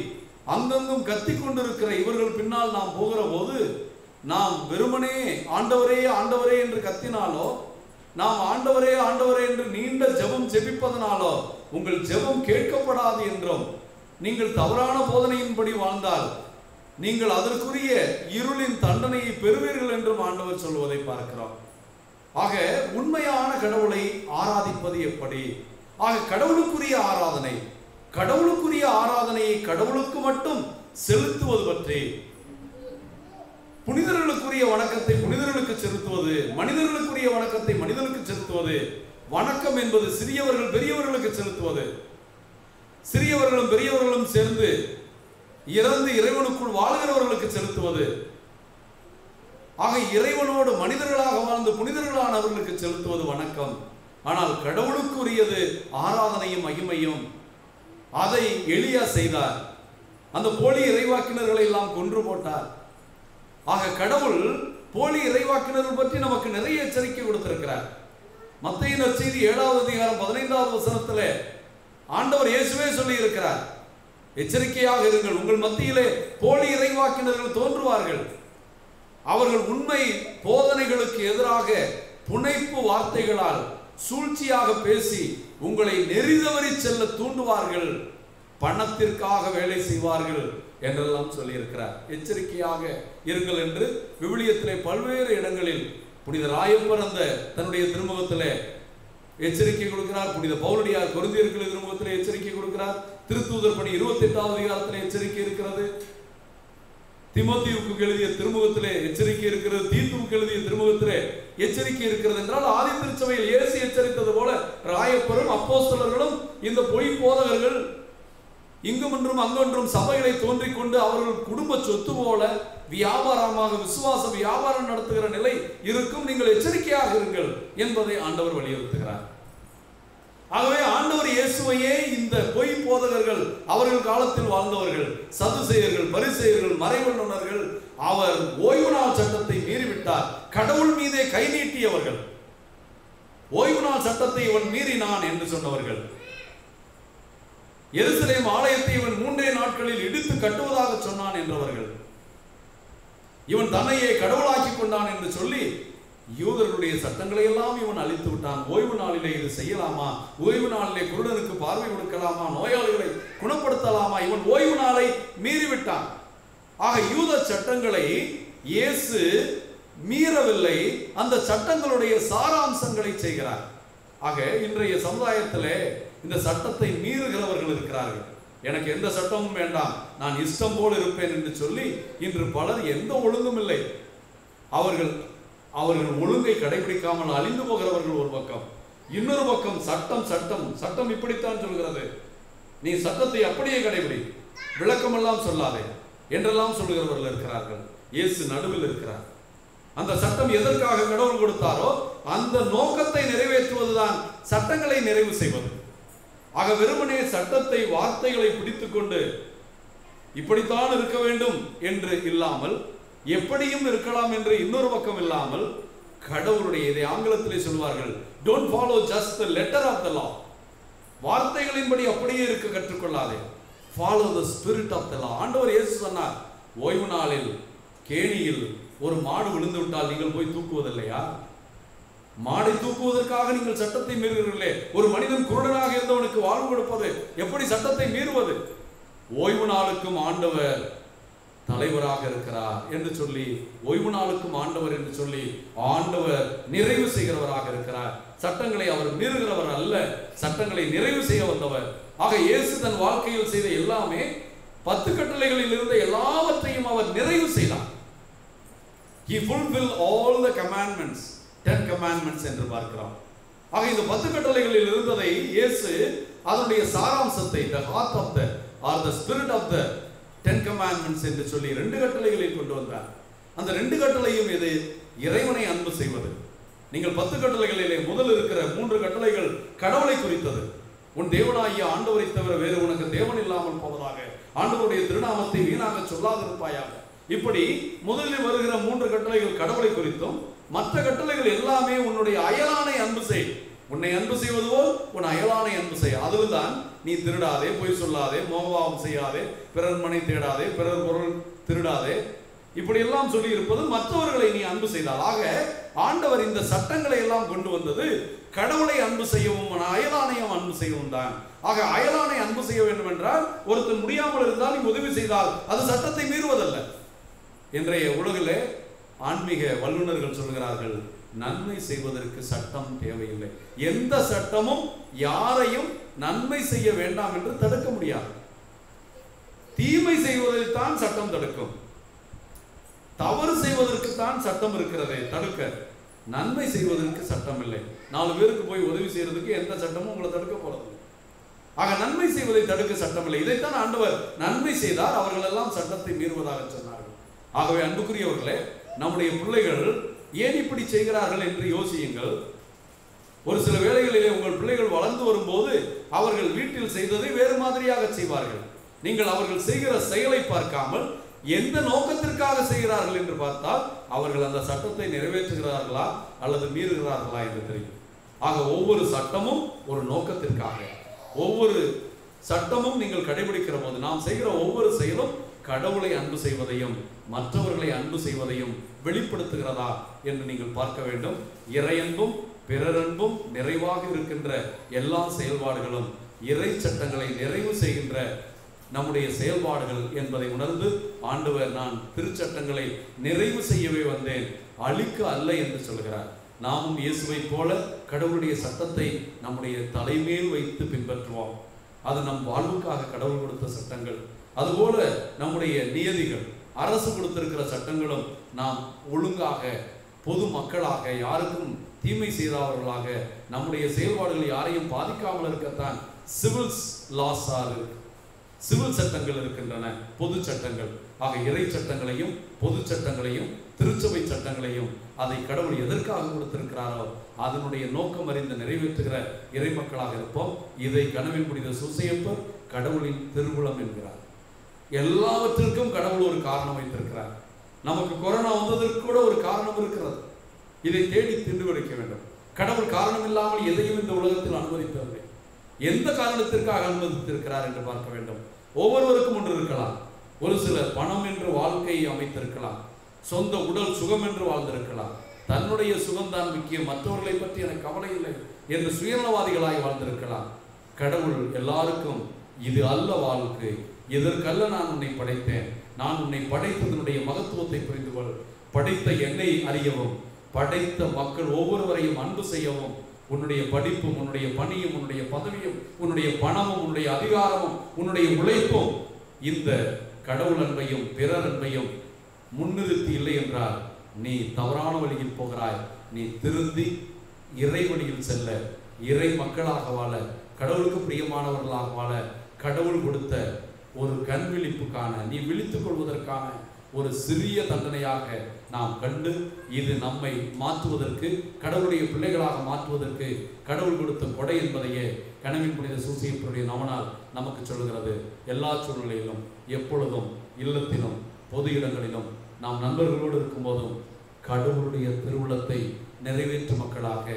அங்கங்கும் கத்தி கொண்டிருக்கிற இவர்கள் பின்னால் நாம் போகிற போது நாம் வெறுமனே ஆண்டவரே ஆண்டவரே என்று கத்தினாலோ, நாம் ஆண்டவரே ஆண்டவரே என்று நீண்ட ஜெபம் ஜெபிப்பதனாலோ உங்கள் ஜெபம் கேட்கப்படாது என்றும், நீங்கள் தவறான போதனையின்படி வாழ்ந்தால் நீங்கள் அதற்குரிய இருளின் தண்டனையை பெறுவீர்கள் என்றும் ஆண்டவர் சொல்வதை பார்க்கிறோம். ஆக உண்மையான கடவுளை ஆராதிப்பது எப்படி? ஆக கடவுளுக்குரிய ஆராதனை, கடவுளுக்குரிய ஆராதனையை கடவுளுக்கு மட்டும் செலுத்துவது பற்றி, புனிதர்களுக்குரிய வணக்கத்தை புனிதர்களுக்கு செலுத்துவது, மனிதர்களுக்குரிய வணக்கத்தை மனிதர்களுக்கு செலுத்துவது. வணக்கம் என்பது சிறியவர்கள் பெரியவர்களுக்கு செலுத்துவது, சிறியவர்களும் பெரியவர்களும் சேர்ந்து இறந்து இறைவனுக்குள் வாழ்கிறவர்களுக்கு செலுத்துவது. ஆக இறைவனோடு மனிதர்களாக வாழ்ந்து புனிதர்களானவர்களுக்கு செலுத்துவது வணக்கம். ஆனால் கடவுளுக்குரியது ஆராதனையும் மகிமையும். அதை எலியா செய்தார். அந்த போலி இறைவாக்கினர்களை எல்லாம் கொன்று போட்டார். ஆக கடவுள் போலி இறைவாக்கினர்கள் பற்றி நமக்கு நிறைய எச்சரிக்கை கொடுத்திருக்கிறார். மத்தேயு நற்செய்தி 7வது அதிகாரம் 15வது வசனத்திலே ஆண்டவர் இயேசுவே சொல்லி இருக்கிறார், எச்சரிக்கையாக இருங்கள், உங்கள் மத்தியிலே போலி இறைவாக்கினர்கள் தோன்றுவார்கள். அவர்கள் உண்மை போதனைகளுக்கு எதிராக புனைப்பு வார்த்தைகளால் சூழ்ச்சியாக பேசி உங்களை நெறிதவறி செல்ல தூண்டுவார்கள், பணத்திற்காக வேலை செய்வார்கள் என்றெல்லாம் சொல்லியிருக்கிறார். எச்சரிக்கையாக இருங்கள் என்று விவிலியத்திலே பல்வேறு இடங்களில் புனித ராயப்பர் அந்த தன்னுடைய திருமுகத்திலே எச்சரிக்கை கொடுக்கிறார். புனித பவுலடியார் கொரிந்தியர்கள் திருமுகத்திலே எச்சரிக்கை கொடுக்கிறார். திருத்தூதர் பணி 28வது அதிகாரத்திலே எச்சரிக்கை இருக்கிறது. தீமோத்தேயுவுக்கு எழுதிய திருமுகத்திலே எச்சரிக்கை இருக்கிறது. தீத்துவுக்கு எழுதிய திருமுகத்திலே எச்சரிக்கை இருக்கிறது. என்றால் ஆதி திருச்சபையில் இயேசு எச்சரித்தது போல ராயப்பரும் அப்போஸ்தலர்களும் இந்த பொய் போதகர்கள் இங்குமன்றும் அங்கொன்றும் சபைகளை தோன்றிக் கொண்டு அவர்கள் குடும்ப சொத்து போல வியாபாரமாக விசுவாச வியாபாரம் நடத்துகிற நிலை இருக்கும். நீங்கள் எச்சரிக்கையாக இருங்கள் என்பதை ஆண்டவர் வலியுறுத்துகிறார். ஆகவே ஆண்டவர் இயேசுவையே இந்த பொய் போதகர்கள், அவர்கள் காலத்தில் வாழ்ந்தவர்கள், சதுசேயர்கள், பரிசேயர்கள், மறைவல்லுனர்கள், அவர் ஓய்வு நாள் சட்டத்தை மீறிவிட்டார். கடவுள் மீதே கை நீட்டியவர்கள், ஓய்வு நாள் சட்டத்தை இவன் மீறினான் என்று சொன்னவர்கள், எருசலேம் ஆலயத்தை இவன் 3 நாட்களில் இடித்து கட்டுவதாக சொன்னான் என்றவர்கள், இவன் தன்னையே கடவுளாக்கி கொண்டான் என்று சொல்லி யூதர்களுடைய சட்டங்களை எல்லாம் இவன் அழித்து விட்டான். ஓய்வு நாளிலே இது செய்யலாமா? ஓய்வு நாளிலே குருடனுக்கு பார்வை கொடுக்கலாமா? நோயாளிகளை குணப்படுத்தலாமா? இவன் ஓய்வு நாளை மீறிவிட்டான். ஆக யூத சட்டங்களை இயேசு மீறவில்லை, அந்த சட்டங்களுடைய சாராம்சங்களை செய்கிறார். ஆக இன்றைய சமுதாயத்திலே இந்த சட்டத்தை மீறுகிறவர்கள் இருக்கிறார்கள். எனக்கு எந்த சட்டமும் வேண்டாம், நான் இஷ்டம் போல் இருப்பேன் என்று சொல்லி இன்று பலர் எந்த ஒழுங்கும் இல்லை. அவர்கள் ஒழுங்கை கடைபிடிக்காமல் அழிந்து போகிறவர்கள் ஒரு பக்கம். இன்னொரு பக்கம் சட்டம் சட்டம் சட்டம் இப்படித்தான் சொல்கிறது, நீ சட்டத்தை அப்படியே கடைபிடி, விளக்கமெல்லாம் சொல்லாதே என்றெல்லாம் சொல்லுகிறவர்கள் இருக்கிறார்கள். இயேசு நடுவில் இருக்கிறார். அந்த சட்டம் எதற்காக கடவுள் கொடுத்தாரோ அந்த நோக்கத்தை நிறைவேற்றுவதுதான் சட்டங்களை நிறைவு செய்வது. ஆக வெறுமனே சட்டத்தை, வார்த்தைகளை பிடித்துக் கொண்டு இப்படித்தான் இருக்க வேண்டும் என்று இல்லாமல், எப்படியும் இருக்கலாம் என்று இன்னொரு பக்கம் இல்லாமல், கடவுளுடைய, இதை ஆங்கிலத்திலே சொல்வார்கள், don't follow just the letter of the law. வார்த்தைகளின்படி அப்படியே இருக்க கற்றுக்கொள்ளாதே, follow the spirit of the law. ஆண்டவர் இயேசு சொன்னார், ஓய்வு நாளில் கேணியில் ஒரு மாடு விழுந்து விட்டால் நீங்கள் போய் தூக்குவதில்லையா? மாடை தூக்குவதற்காக நீங்கள் சட்டத்தை மீறுகிறீர்களே. ஒரு மனிதன் குருடனாக இருந்தவனுக்கு வாழ்வு கொடுப்பது எப்படி சட்டத்தை மீறுவது? ஓய்வு நாளுக்கும் ஆண்டவர் தலைவராக இருக்கிறார் என்று சொல்லி, ஓய்வு நாளுக்கும் ஆண்டவர் என்று சொல்லி, ஆண்டவர் நிறைவு செய்கிறவராக இருக்கிறார். சட்டங்களை அவர் மீறுகிறவர் அல்ல, சட்டங்களை நிறைவு செய்ய வந்தவர். ஆக இயேசு தன் வாழ்க்கையில் செய்த எல்லாமே 10 கட்டளைகளில் இருந்த எல்லாவற்றையும் அவர் நிறைவு செய்தார். He fulfilled all the commandments, 10 commandments என்று பார்க்கிறோம். ஆக இந்த 10 கட்டளைகளில் இருந்ததை இயேசு அதனுடைய சாராம்சத்தை, the heart of the or the spirit of the 10 commandments என்று சொல்லி 2 கட்டளைகளில் கொண்டு வந்தார். அந்த 2 கட்டளையும் இது இறைவனை அன்பு செய்வது. நீங்கள் 10 கட்டளைகளிலே முதல் இருக்கிற 3 கட்டளைகள் கடவுளை குறித்தது. உன் தேவனாகிய ஆண்டவரை தவிர வேறு உனக்கு தேவன் இல்லாமல் போவதாக, ஆண்டவருடைய திருநாமத்தை வீணாக சொல்லாதிருப்பாயாக. இப்படி முதலில் வருகிற 3 கட்டளைகள் கடவுளை குறித்தும், மற்ற கட்டளைகள் எல்லாமே உன்னுடைய அயலானை அன்பு செய். உன்னை அன்பு செய்வது போல் உன் அயலானை அன்பு செய். அதில்தான் நீ திருடாதே, பொய் சொல்லாதே, மோகபாவம் செய்யாதே, பிறர் மனை தேடாதே, பிறர் பொருள் திருடாதே, இப்படி எல்லாம் சொல்லி இருப்பது மற்றவர்களை நீ அன்பு செய்தால். ஆக ஆண்டவர் இந்த சட்டங்களை எல்லாம் கொண்டு வந்தது கடவுளை அன்பு செய்யவும் அயலானையும் அன்பு செய்யவும் தான். ஆக அயலானை அன்பு செய்ய வேண்டும் என்றால், ஒருத்தன் முடியாமல் இருந்தால் நீ உதவி செய்தால் அது சட்டத்தை மீறுவதல்ல. இன்றைய உலகிலே ஆன்மீக வல்லுநர்கள் சொல்கிறார்கள், நன்மை செய்வதற்கு சட்டம் தேவையில்லை. எந்த சட்டமும் யாரையும் நன்மை செய்ய வேண்டாம் என்று தடுக்க முடியாது. தீமை செய்வதில் தான் சட்டம் தடுக்கும். தவறு செய்வதற்கு தான் சட்டம் இருக்கிறதே தடுக்க, நன்மை செய்வதற்கு சட்டம் இல்லை. 4 பேருக்கு போய் உதவி செய்யறதுக்கு எந்த சட்டமும் உங்களை தடுக்க போறது. ஆக நன்மை செய்வதை தடுக்க சட்டம் இல்லை. இதைத்தான் ஆண்டவர் நன்மை செய்தார், அவர்கள் எல்லாம் சட்டத்தை மீறுவதாக சொன்னார்கள். ஆகவே அன்புக்குரியவர்களே, நம்முடைய பிள்ளைகள் ஏன் இப்படி செய்கிறார்கள் என்று யோசியுங்கள். ஒரு சில வேளைகளிலே உங்கள் பிள்ளைகள் வளர்ந்து வரும்போது அவர்கள் வீட்டில் செய்ததை வேறு மாதிரியாக செய்வார்கள். நீங்கள் அவர்கள் செய்கிற செயலை பார்க்காமல் எந்த நோக்கத்திற்காக செய்கிறார்கள் என்று பார்த்தால் அவர்கள் அந்த சட்டத்தை நிறைவேற்றுகிறார்களா அல்லது மீறுகிறார்களா என்று தெரியும். ஆக ஒவ்வொரு சட்டமும் ஒரு நோக்கத்திற்காக, ஒவ்வொரு சட்டமும் நீங்கள் கடைபிடிக்கிற போது நாம் செய்கிற ஒவ்வொரு செயலும் கடவுளை அன்பு செய்வதையும் மற்றவர்களை அன்பு செய்வதையும் வெளிப்படுத்துகிறதா என்று நீங்கள் பார்க்க வேண்டும். இறையன்பும் பிறரன்பும் நிறைவாக இருக்கின்ற எல்லா செயல்பாடுகளும் இறை சட்டங்களை நிறைவு செய்கின்ற நம்முடைய செயல்பாடுகள் என்பதை உணர்ந்து ஆண்டவர், நான் திருச்சட்டங்களை நிறைவு செய்யவே வந்தேன், அழிக்க அல்ல என்று சொல்கிறார். நாமும் இயேசுவை போல கடவுளுடைய சட்டத்தை நம்முடைய தலைமேல் வைத்து பின்பற்றுவோம். அது நம் வாழ்வுக்காக கடவுள் கொடுத்த சட்டங்கள். அதுபோல நம்முடைய நியதிகள், அரசு கொடுத்திருக்கிற சட்டங்களும் நாம் ஒழுங்காக பொது மக்களாக, யாருக்கும் தீமை செய்தவர்களாக, நம்முடைய செயல்பாடுகள் யாரையும் பாதிக்காமல் இருக்கத்தான் சிவில் லாஸ் இருக்கு, சிவில் சட்டங்கள் இருக்கின்றன, பொது சட்டங்கள். ஆக இறை சட்டங்களையும் பொது சட்டங்களையும் திருச்சபை சட்டங்களையும் அதை கடவுள் எதற்காக கொடுத்திருக்கிறாரோ அதனுடைய நோக்கம் அறிந்து நிறைவேற்றுகிற இறை மக்களாக இருப்போம். இதை கனவில் புனித சூசையப்பர் கடவுளின் திருவுளம் என்கிறார். எல்லாவற்றிற்கும் கடவுள் ஒரு காரணம் வைத்திருக்கிறார். நமக்கு கொரோனா வந்ததற்கு கூட ஒரு காரணம் இருக்கிறது. இதை தேடி திண்டு வைக்க வேண்டும். கடவுள் காரணம் இல்லாமல் எதையும் இந்த உலகத்தில் அனுமதிப்பதில்லை. எந்த காரணத்திற்காக அனுமதித்திருக்கிறார் என்று பார்க்க வேண்டும். ஒவ்வொருவருக்கும் ஒன்று இருக்கலாம். ஒரு சிலர் பணம் என்று வாழ்க்கையை அமைத்திருக்கலாம், சொந்த உடல் சுகம் என்று வாழ்ந்திருக்கலாம், தன்னுடைய சுகம்தான் முக்கியம், மற்றவர்களை பற்றி எனக்கு கவலை இல்லை என்று சுயநலவாதிகளாய் வாழ்ந்திருக்கலாம். கடவுள் எல்லாருக்கும் இது அல்ல வாழ்க்கை, இதற்கல்ல நான் உன்னை படைத்தேன், நான் உன்னை படைத்ததனுடைய மகத்துவத்தை புரிந்து கொள், படைத்த என்னை அறியவும், படைத்த மக்கள் ஒவ்வொருவரையும் அன்பு செய்யவும், உன்னுடைய படிப்பும் உன்னுடைய பணியும் உன்னுடைய பதவியும் உன்னுடைய பணமும் உன்னுடைய அதிகாரமும் உன்னுடைய உழைப்பும் இந்த கடவுள் அன்பையும் பிறர் அன்பையும் முன்னிறுத்தி இல்லை என்றால் நீ தவறான வழியில் போகிறாய். நீ திருந்தி இறை வழியில் செல்ல, இறை மக்களாக வாழ, கடவுளுக்கு பிரியமானவர்களாக வாழ, கடவுள் கொடுத்த ஒரு கண் விழிப்புக்கான, நீ விழித்துக் கொள்வதற்கான ஒரு சிறிய தண்டனையாக நாம் கண்டு இது நம்மை மாற்றுவதற்கு, கடவுளுடைய பிள்ளைகளாக மாற்றுவதற்கு கடவுள் கொடுத்த கொடை என்பதையே கனவின் புனித சூசையப்பருடைய நவநாள் நமக்கு சொல்கிறது. எல்லா சூழ்நிலையிலும், எப்பொழுதும், இல்லத்திலும், பொது இடங்களிலும், நாம் நண்பர்களோடு இருக்கும்போதும் கடவுளுடைய திருவுளத்தை நிறைவேற்றும் மக்களாக,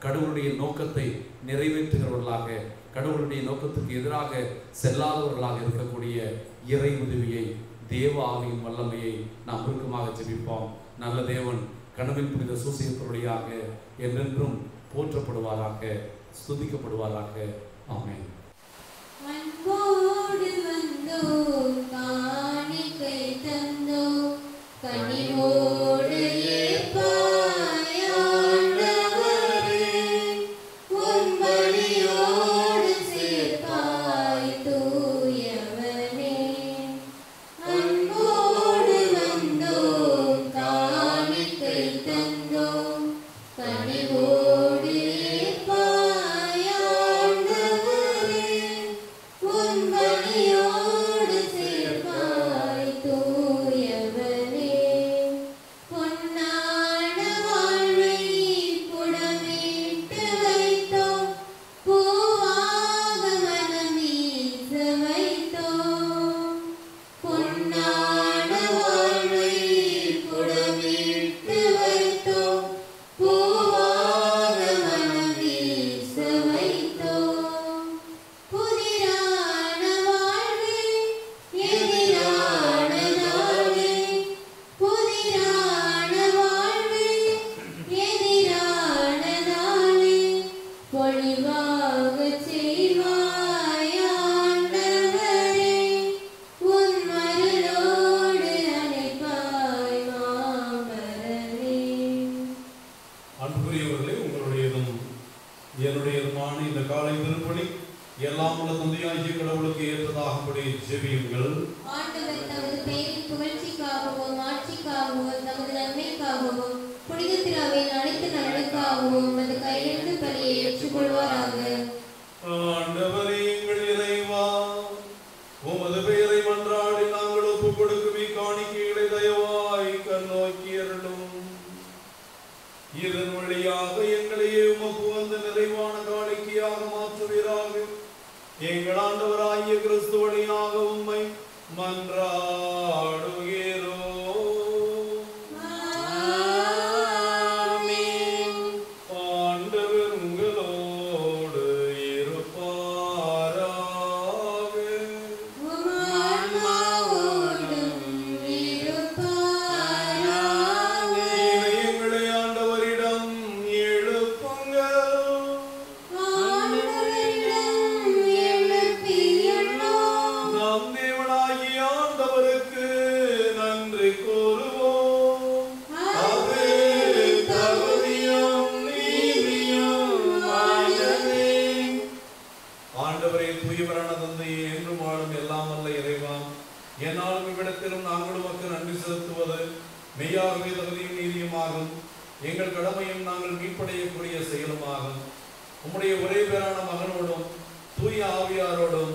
கடவுளுடைய நோக்கத்தை நிறைவேற்றுகிறவர்களாக, கடவுளுடைய நோக்கத்துக்கு எதிராக செல்லாதவர்களாக இருக்கக்கூடிய இறை உதவியை, தேவ ஆவியின் வல்லமையை நாம் உருக்கமாக ஜெபிப்போம். நல்ல தேவன் கனவின் புனித சூசையப்பருடையாக என்றென்றும் போற்றப்படுவாராக, ஸ்துதிக்கப்படுவாராக. ஆமென். அன்போடு வந்தோம், காணிக்கை தந்தோம், கனிவோடு ஏற்பாய் ஆண்டவரே, உம் பலியோடு சேர்ப்பாய் தூயவனே. அன்போடு வந்தோம், காணிக்கை தந்தோம், கனிவோடு ஏற்பாய் ஆண்டவரே, உம் பலியோடு சேர்ப்பாய் தூயவனே. பொன்னான வாழ்வை புடமிட்டு வைத்தோம், பூவாக மனம் வீச வைத்தோம். பொன்னான வாழ்வை புடமிட்டு வைத்தோம், பூவாக மனம் வீச வைத்தோம். புதிரான வாழ்வே எதிரானதாலே, புதிரான வாழ்வே எதிரானதாலே, பொழிவாகச் செய்வாய் ஆண்டவரே, உன் மருளோடு அணைப்பாய் மாமரரே. அன்புக்குரியவர்களே, உங்களுடையதும் என்னுடையதுமான இந்த காலை திருப்பணி எல்லாம் உள்ள தந்தையாகிய கடவுளுக்கு ஏற்றதாகும்படி ஜெபியுங்கள். ஆண்டவர் தமது பெயரின் புகழ்ச்சிக்காகவும் ஆட்சிக்காகவும் தமது நன்மைக்காகவும் புனித திருவையின் அனைத்து நலனுக்காகவும் அது கையெழுத்து பலியை ஏற்றுக்கொள்வாராக. ஆண்டவரே எங்கள் இறைவா, உமது பெயரை மன்றாடி நாங்கள் ஒப்புக் கொடுக்கும் இக்காணிக்கைகளை தயவாய் கண்ணோக்கி அருளும். இதன் வழியாக எங்களையே உமக்கு வந்த நிறைவான காணிக்கையாக மாற்றுவீராக. எங்கள் ஆண்டவராகிய கிறிஸ்து வழியாக உம்மை மன்றாடுகிறோம். ஆமென். ஆண்டவர் உங்களோடு இருப்பாராக. உம் ஆன்மாவோடும் இருப்பாராக. எங்களை ஆண்டவரிடம் எழுப்புங்கள். ஆண்டவரிடம் எழுப்பியுள்ளோம். நம் தேவனாகிய ஆண்டவருக்கு நன்றி கூறுவோம். அது தகுதியும் நீதியுமானதே. ஆண்டவரே, தூயவரான தந்தையே, என்றும் வாழும் எல்லாம் வல்ல இறைவா, என்னாலும் இவ்விடத்திலும் நாங்கள் உமக்கு நன்றி செலுத்துவது மெய்யாகவே தகுதியும் நீதியுமாகும். எங்கள் கடமையும் நாங்கள் மீட்படையக்கூடிய செயலுமாகும். உம்முடைய ஒரே பேரான மகனோடும் தூய ஆவியாரோடும்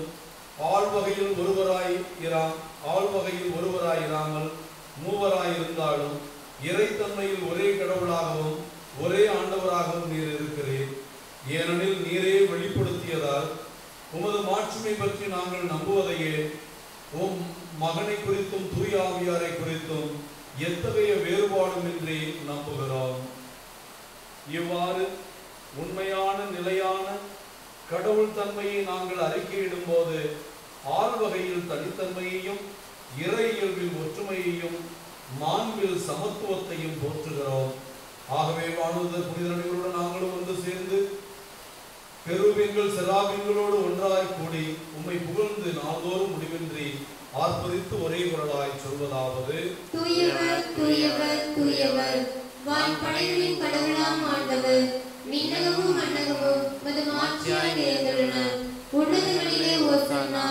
ஆழ்வகையில் ஒருவராயிராமல் மூவராயிருந்தாலும் இறைத்தன்மையில் ஒரே கடவுளாகவும் ஒரே ஆண்டவராகவும் நீர் இருக்கிறீர். ஏனெனில் நீரே வெளிப்படுத்தியதால் உமது மாட்சிமை பற்றி நாங்கள் நம்புவதையே உம் மகனை குறித்தும் தூய ஆவியாரை குறித்தும் எத்தகைய வேறுபாடுமின்றி நம்புகிறோம். இவ்வாறு உண்மையான நிலையான கடவுள் தன்மையை நாங்கள் அறிக்கையிடும் போது ஆழ்வகையில் தனித்தன்மையையும் இறை இயல்பில் ஒற்றுமையையும் மாண்பில் சமத்துவத்தையும் போற்றுகிறோம். ஆகவே வானுத புனிதர்களுடன் நாங்களும் வந்து சேர்ந்து பெருவின்கள் செராபின்களோடு ஒன்றாய் கூடி உம்மை புகழ்ந்து நாள்தோறும் முடிவின்றி ஆர்ப்பரித்து ஒரே குரலாய் சொல்வதாவது: தூயவர் தூயவர் தூயவர், வான்படைகளின் கடவுளாம் ஆண்டவர், விண்ணகமும் மண்ணகமும் உமது மாட்சியால் நிறைந்துள்ளன. உன்னதங்களிலே ஓசன்னா.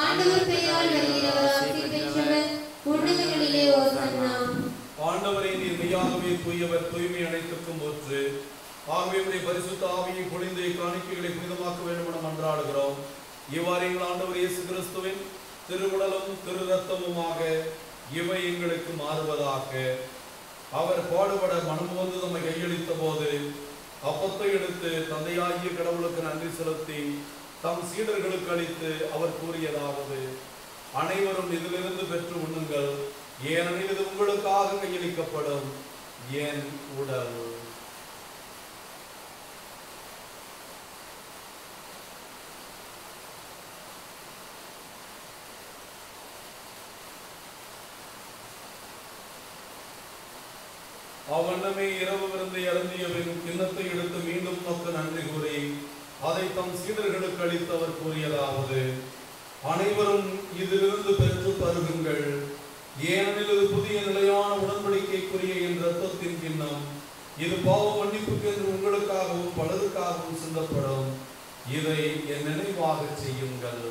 ஆண்டவர் பெயரால் வருகிறவர் ஆசி பெற்றவர், உன்னதங்களிலே ஓசன்னா. ஆண்டவரை நீர் மெய்யாகவே தூயவர், தூய்மை அனைத்துக்கும் ஒன்று. ஆகவே உடைய பரிசுத்த ஆவியை பொழிந்து காணிக்கைகளை புனிதமாக்க வேண்டும் என மன்றாடுகிறோம். இவ்வாறு எங்கள் ஆண்டவர் இயேசு கிறிஸ்துவின் திருவுடலும் திரு ரத்தமுமாக இவை எங்களுக்கு மாறுவதாக. அவர் பாடுபட மனம் வந்து நம்மை கையளித்த போது அப்பத்தை எடுத்து தந்தையாகிய கடவுளுக்கு நன்றி செலுத்தி தம் சீடர்களுக்கு அளித்து அவர் கூறியதாவது: அனைவரும் இதிலிருந்து பெற்று உண்ணுங்கள், ஏனெனில் இது உங்களுக்காக கையளிக்கப்படும் என் உடல். அவனமே இரவு விருந்தை அருந்திய பின் கிண்ணத்தை எடுத்து மீண்டும் நமக்கு நன்றி கூறி அதை தம் சீடர்களுக்கு அளித்து அவர் கூறியதாவது: அனைவரும் இதிலிருந்து பெற்று பருகுங்கள், ஏனெனில் இது புதிய நிலையான உடன்படிக்கைக்குரிய என் இரத்தத்தின் கிண்ணம். இது பாவ மன்னிப்புக்கு என்று உங்களுக்காகவும் பலருக்காகவும் சிந்தப்படும். இதை என் நினைவாக செய்யுங்கள்.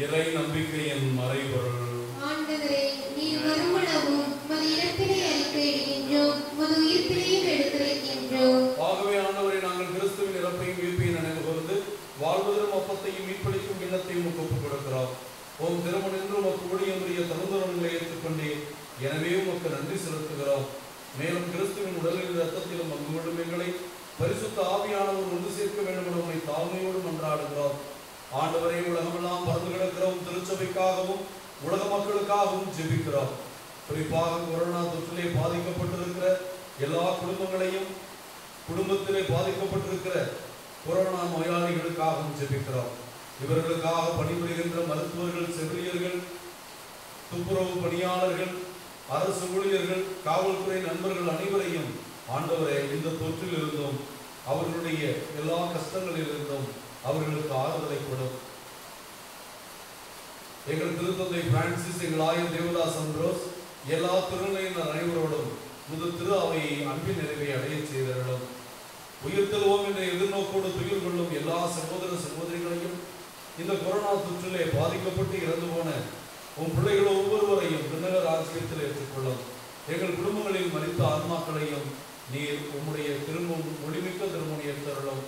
இறை நம்பிக்கையின் மறைபொருள். ஆண்டவரே, நீர் வருமளவும் உமது இறப்பினை அறிக்கையிடுகின்றோம், உமது உயிர்ப்பினையும் எடுத்துரைக்கின்றோம். ஆகவே ஆண்டவரே, நாங்கள் கிறிஸ்துவின் இறப்பையும் உயிர்ப்பையும் நினைவு கூர்ந்து வாழ்வதரும் அப்பத்தையும் மீட்பளிக்கும் எண்ணத்தையும் ஒப்புக் கொடுக்கிறோம். உம் திருமணம் என்று உமக்கு ஊழியமுடைய தருந்தரங்களை ஏற்றுக்கொண்டேன். எனவே உமக்கு நன்றி செலுத்துகிறோம். மேலும் கிறிஸ்துவின் உடலில் இரத்தத்திலும் பங்கு கொள்ளும் எங்களை பரிசுத்த ஆவியானவர் ஒன்று சேர்க்க வேண்டும் என உம்மை தாழ்மையோடு மன்றாடுகிறோம். ஆண்டவரே, உலகமெல்லாம் பறந்து கிடக்கிறோம் திருச்சபைக்காகவும் உலக மக்களுக்காகவும் ஜெபிக்கிறோம். குறிப்பாக கொரோனா தொற்றிலே பாதிக்கப்பட்டிருக்கிற எல்லா குடும்பத்திலே பாதிக்கப்பட்டிருக்கிற கொரோனா நோயாளிகளுக்காகவும் ஜெபிக்கிறோம். இவர்களுக்காக பணிபுரிகின்ற மருத்துவர்கள், செவிலியர்கள், துப்புரவு பணியாளர்கள், அரசு ஊழியர்கள், காவல்துறை நண்பர்கள் அனைவரையும் ஆண்டவரே இந்த தொற்றில் இருந்தும் அவர்களுடைய எல்லா கஷ்டங்களில் இருந்தும் அவர்களுக்கு ஆறுதலை கொடும். எங்கள் திருத்தந்தை பிரான்சிஸ், எங்கள் ஆயர் தேவதாஸ் அம்ப்ரோஸ், எல்லா திருநிலையினர் அனைவரோடும் முதல் திரு அவையை அன்பின் நிறைவை அடைய செய்தவர்களும் உயிர்த்தெழுவோம் என்ற எதிர்நோக்கோடு துயில் கொள்ளும் எல்லா சகோதர சகோதரிகளையும் இந்த கொரோனா தொற்றிலே பாதிக்கப்பட்டு இறந்து போன உன் பிள்ளைகள் ஒவ்வொருவரையும் விண்ணக ராஜ்யத்தில் ஏற்றுக்கொள்ளும். எங்கள் குடும்பங்களில் மரித்த ஆன்மாக்களையும் நீர் உம்முடைய ஒளிமிக்க திருமணியில் தருளும்.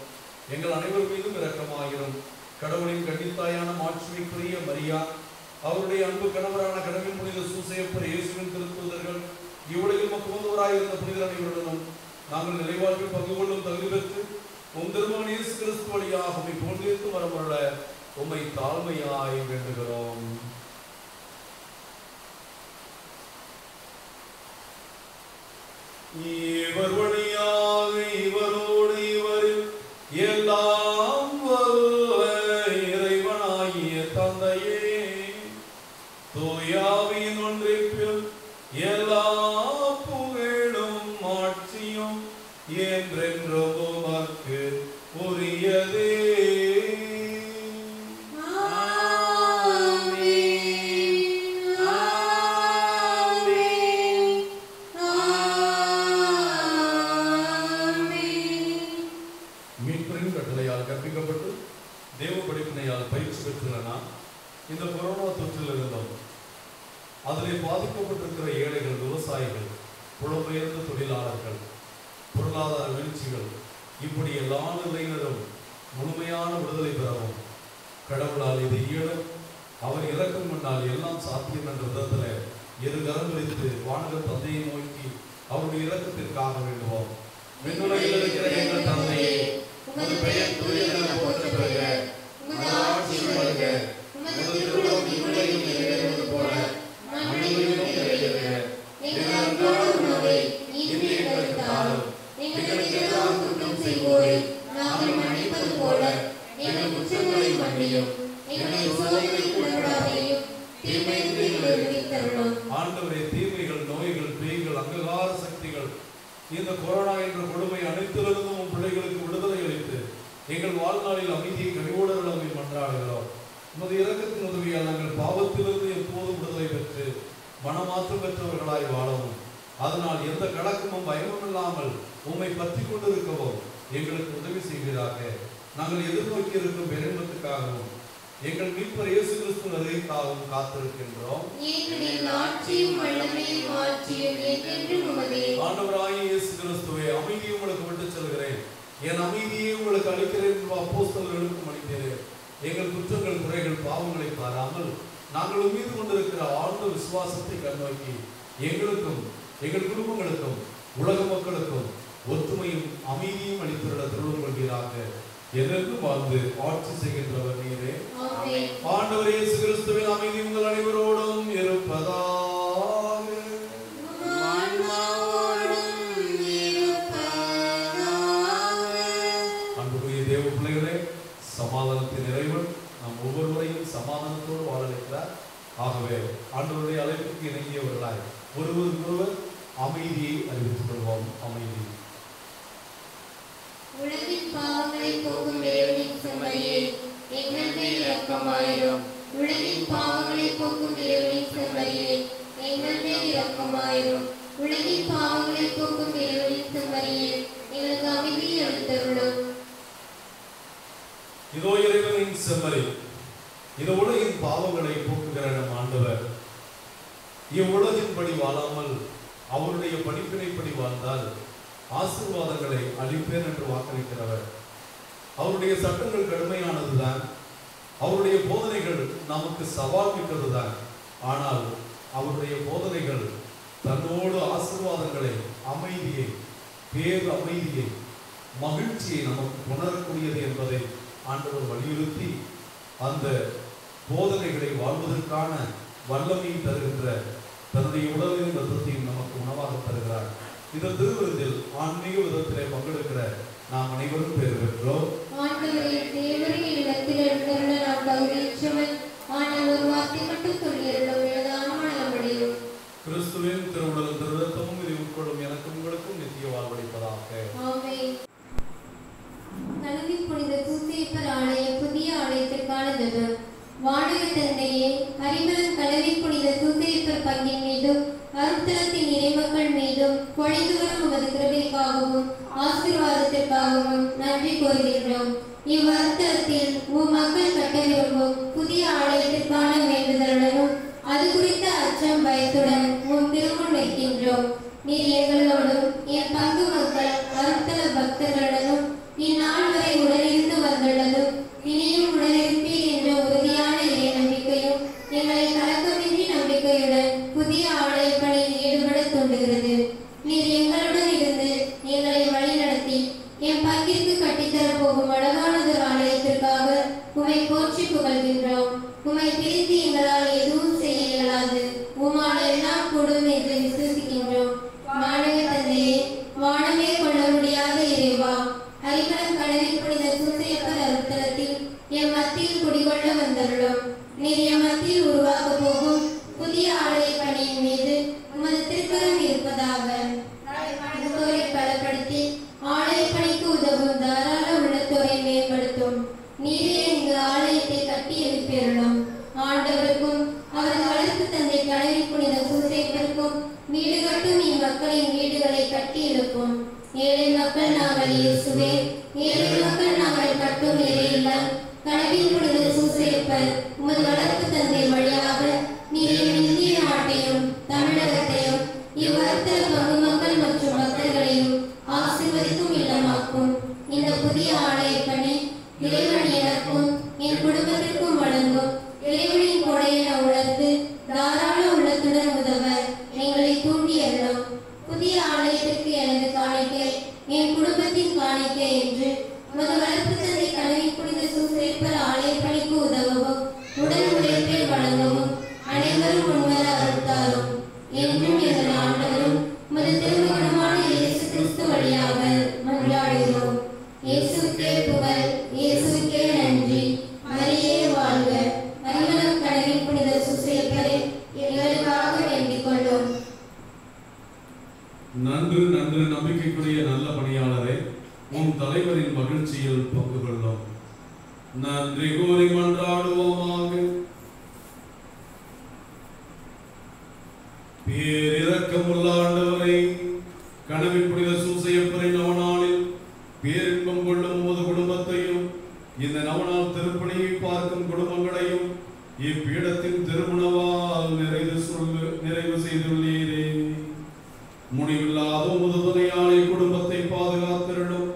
எங்கள் அனைவர் மீதும் இரக்கமாயிரும். கடவுளின் கன்னித்தாயான மாட்சிமைக்குரிய மரியா, அவருடைய அன்பு கணவரான கடவுளின் புனித சூசையப்பர், இயேசுவின் திருத்தூதர்கள், இவ்வுலகில் மக்குவந்தவராயிருந்த புனிதர் அனைவருடனும் நாங்கள் நிலைவாழ்வில் பங்கு கொள்ளும் தகுதி பெற்று உம் திருமகன் இயேசு கிறிஸ்து வழியாக உம்மை போன்றேற்று வரமுள்ள உம்மை தாழ்மையாய் வேண்டுகிறோம். இவர் வழியாக இவரோடு இவரில் எல்லாம் வல்ல இறைவனாகிய தந்தையே, தூயாவின் ஒன்றிப்பில் எல்லா புகழும் ஆட்சியும் என்றென்றும் உமக்கு உரியதே. கற்பிக்கப்பட்டு தேவ படிப்பினையால் பயிற்சி பெற்றுள்ளன. இந்த கொரோனா தொற்றில் இருந்தோம். அதிலே பாதிக்கப்பட்டிருக்கிற ஏழைகள், விவசாயிகள், புலம்பெயர்ந்த தொழிலாளர்கள், பொருளாதார வீழ்ச்சிகள், இப்படி எல்லா நிலையினரும் முழுமையான விடுதலை பெறவும் கடவுளால் இது இயலும். அவர் இறக்கும் முன்னால் எல்லாம் சாத்தியம் என்ற விதத்தில் இரு கரம் வைத்து வானக தந்தையை நோக்கி அவருடைய இறக்கத்திற்காக வேண்டுவோம். விண்ணுலகில் இருக்கிற எங்கள் தந்தையே, உமது பெயர் தூயதென போற்றப் பெறுக, உமது ஆட்சி வருக, உமது திருவுளம் விண்ணுலகில் நிறைவேறுவது போல மண்ணிலும் நிறைவேறுக. எங்கள் அன்றாட உணவை இன்று எங்களுக்கு தாரும். எங்களுக்கு எதிராக குற்றம் செய்வோரை நாங்கள் மன்னிப்பது போல எங்கள் குற்றங்களை மன்னியும். எங்களை சோதனைக்கு உட்படாதேயும் தீமையிலிருந்து எங்களை விடுவித்தருளும். ஆண்டவரே, தீமைகள், நோய்கள், பேய்கள், அங்ககார சக்திகள், இந்த கொரோனா என்ற கொடுமை அனைத்திலிருந்தும் உன் பிள்ளைகளுக்கு விடுதலை அளித்து எங்கள் வாழ்நாளில் அமைதியை கனிவோடு மன்றாடுகிறோம். உமது இரக்கத்தின் உதவியால் நாங்கள் பாவத்திலிருந்து எப்போதும் விடுதலை பெற்று மனமாற்றம் பெற்றவர்களாய் வாழவும், அதனால் எந்த கலக்கமும் பயமும் இல்லாமல் உம்மை பற்றி கொண்டிருக்கவும் எங்களுக்கு உதவி செய்வீராக. நாங்கள் எதிர்நோக்கி இருக்கும் பேரின்பத்துக்காகவும் எங்கள் மீட்பர் இயேசு கிறிஸ்து வருகைக்காகவும் காத்திருக்கின்றோம். ஏனெனில் ஆட்சியும் வல்லமையும் மாட்சியும் என்றென்றும் உமதே. ஆண்டவராகிய இயேசு கிறிஸ்துவே, அமைதியை உங்களுக்கு விட்டுச் செல்கிறேன், என் அமைதியை உங்களுக்கு அளிக்கிறேன் என்று அப்போஸ்தலர்களுக்கும் அளிக்கிறேன். எங்கள் குற்றங்கள், குறைகள், பாவங்களை பாராமல் நாங்கள் மீது கொண்டிருக்கிற ஆழ்ந்த விசுவாசத்தை கண்ணோக்கி எங்களுக்கும் எங்கள் குடும்பங்களுக்கும் உலக மக்களுக்கும் ஒற்றுமையும் அமைதியும் அளித்துள்ள திருவுள்ளம் கொள்வீராக. என்றென்றும் வாழ்ந்து ஆட்சி செய்கின்றவர் நீரே. ஆண்டவர் இயேசு கிறிஸ்துவின் அமைதி உங்கள் அனைவரோடும் இருப்பதாக. அன்புக்குரிய தேவ பிள்ளைகளே, சமாதானத்தின் இறைவன் நாம் ஒவ்வொருவரையும் சமாதானத்தோடு வாழ வைக்கிறார். ஆகவே ஆண்டவருடைய அழைப்புக்கு இணங்கியவர்களாய் ஒருவருக்கொருவர் அமைதியை அறிவித்துக் கொள்வோம். அமைதி. உலகின் பாவங்களை போக்கும் இறைவனின் செம்மறியே, எங்கள் மேல் இரக்கமாயிரும். உலகின் பாவங்களை போக்கும் இறைவனின் செம்மறியே, எங்கள் மேல் இரக்கமாயிரும். உலகின் பாவங்களை போக்கும் இறைவனின் செம்மறியே, எங்களுக்கு அமைதியை அளித்தருளும். இதோ இறைவனின் செம்மறி, இந்த உலகின் பாவங்களை போக்குகிற நம் ஆண்டவர். இவ்வுலகின்படி வாழாமல் அவருடைய படிப்பினைப்படி வாழ்ந்தால் ஆசீர்வாதங்களை அளிப்பேன் என்று வாக்களிக்கிறவர். அவருடைய சட்டங்கள் கடுமையானதுதான், அவருடைய போதனைகள் நமக்கு சவால் மிக்கதுதான். ஆனால் அவருடைய போதனைகள் தன்னோடு ஆசீர்வாதங்களை, அமைதியை, பேர் அமைதியை, மகிழ்ச்சியை நமக்கு உணரக்கூடியது என்பதை ஆண்டவர் வலியுறுத்தி அந்த போதனைகளை வாழ்வதற்கான வல்லமையை தருகின்ற தன்னுடைய உடலையும் ரத்தத்தையும் நமக்கு உணவாக தருகிறார். இந்த திருவிருந்தில் ஆன்மீக விதத்திலே பங்கெடுக்கிற நாம் அனைவரும் பேர் பெற்றோம். ஆண்டவரே, தேவரின் இல்லத்தில் எழுந்தருள நான் தகுதியற்றவன். ஆனால் ஒரு வார்த்தை மட்டும் சொல்லியருளும், எழுதாமடையும். கிறிஸ்துவின் திருவுடலும் திருரத்தமும் இதை உட்கொள்ளும் எனக்கும் உங்களுக்கும் நித்திய வாழ்வளிப்பதாக. ஆமென். கனவின் புனித சூசையப்பர் ஆலய புதிய ஆலயத்திற்கான ஜெபம். வானக தந்தையே, அறிவரும் கனவின் புனித சூசையப்பர் பங்கின் மீதும் அருட்தலத்தின் இறைமக்கள் மீதும் பொழிந்து வரும் உமது கிருபைக்காகவும் ஆசீர்வாதத்திற்காகவும் நன்றி கூறுகின்றோம். இவ்வருத்தலத்தில் உம் மக்கள் கட்ட விரும்பும் புதிய ஆலயத்திற்கான வேண்டுதலுடனும் அது குறித்த அச்சம் பயத்துடன் உம் திருமுன் வைக்கின்றோம். நீர் எங்களோடும் என் பங்கு மக்கள் அருட்தல பக்தர்களுடனும் இந்நாள் வரை உடனிருந்து வந்துள்ளதும் இனியும் உடனிருப்பீர் என்ற உறுதியான இறை நம்பிக்கையும் எங்களை கலக்கமின்றி நம்பிக்கையுடன் புதிய ஆலய பணியில் ஈடுபட தூண்டுகிறது. நீர் எங்களுடன் இருந்து எங்களை வழிநடத்தி என் பங்கிற்கு கட்டித்தரப் போகும் அழகானதொரு ஆலயத்திற்காக உமை போற்றி புகழ்கின்றோம். உமை பிரித்து எங்களால் எதுவும் செய்ய இயலாது. உம்மால் எல்லாம் கூடும் என்று விசுவசிக்கின்றோம். வானக தந்தையே, வானமே கொள்ள முடியாத இறைவா, அறிவரம் கடலில் புனித சூசையப்பர் அருட்தலத்தில் எம் மத்தியில் குடிகொள்ள வந்தருளும். நீர் எம் மத்தியில் உருவாக்க போகும் புதிய ஆலய பணியின் மீது உமது திருக்கரம் இருப்பதாக. உள்ளத்தோரை பலப்படுத்தி ஆலய பணிக்கு உதவும் தாராள உள்ளத்தோரை மேம்படுத்தும். நீரே இங்கு ஆலயத்தை கட்டி எழுப்பியருளும். ஆண்டவருக்கும் அவரது வளர்ப்பு தந்தை கடலில் புனித சூசையப்பருக்கும் வீடு கட்டும் இம்மக்களின் வீடுகளை கட்டி எழுப்பும். ஏழை மக்கள் நாங்கள் இயேசுவே, ஏழை மக்கள் நாங்கள் கட்டும் இறையில்லம் கடலில் புனித சூசையப்பர் உமது வளர்ப்பு தந்தை வழியாக நீர் இந்திய நாட்டையும் தமிழகத்தையும் இவ்வருத்தல பங்கு மக்கள் மற்றும் பக்தர்களையும் ஆசீர்வதிக்கும் இல்லமாக்கும். இந்த புதிய ஆலய பணி இறைவன் எனக்கும் என் குடும்பத்திற்கும் வழங்கும் இறைவனின் கொடையென உணர்ந்து தாராள உள்ளத்துடன் உதவ எங்களை தூண்டியருளும். புதிய ஆலயத்திற்கு எனது காணிக்கை என் குடும்பத்தின் காணிக்கை என்று உமது வளர்ப்பு தந்தை கடலில் புனித சூசையப்பர் ஆலய பணிக்கு உதவவும் உடல் உழைப்பை வழங்கவும் அனைவரும் முன்வர அருள்தாரும். என்றும் எங்கள் ஆண்டவரும் உமது திருமகனுமான இயேசு கிறிஸ்து வழியாக மன்றாடுகிறோம். இயேசுக்கே புகழ், இயேசுக்கே நன்றி. மரியே வாழ்க. அறிவலம் கடலில் புனித சூசையப்பரை எங்களுக்காக வேண்டிக் கொள்ளும். நன்று நன்று நம்பிக்கைக்குரிய நல்ல பணியாளரை உன் தலைவரின் மகிழ்ச்சியில் பங்கு கொள்ளும். நன்றி கூறி மன்றாடுவோமாக. பேரிரக்கமுள்ள ஆண்டவரை, கனவின் புனித சூசையப்பரின் நவநாளில் பேரின்பம் கொள்ளும் உமது குடும்பத்தையும் இந்த நவநாள் திருப்பணியை பார்க்கும் குடும்பங்களை உலகத்தின் திருமணவால் நிறைவு செய்துள்ளீரே. முடிவில்லாத உமது துணையாலே குடும்பத்தை பாதுகாத்திருடும்.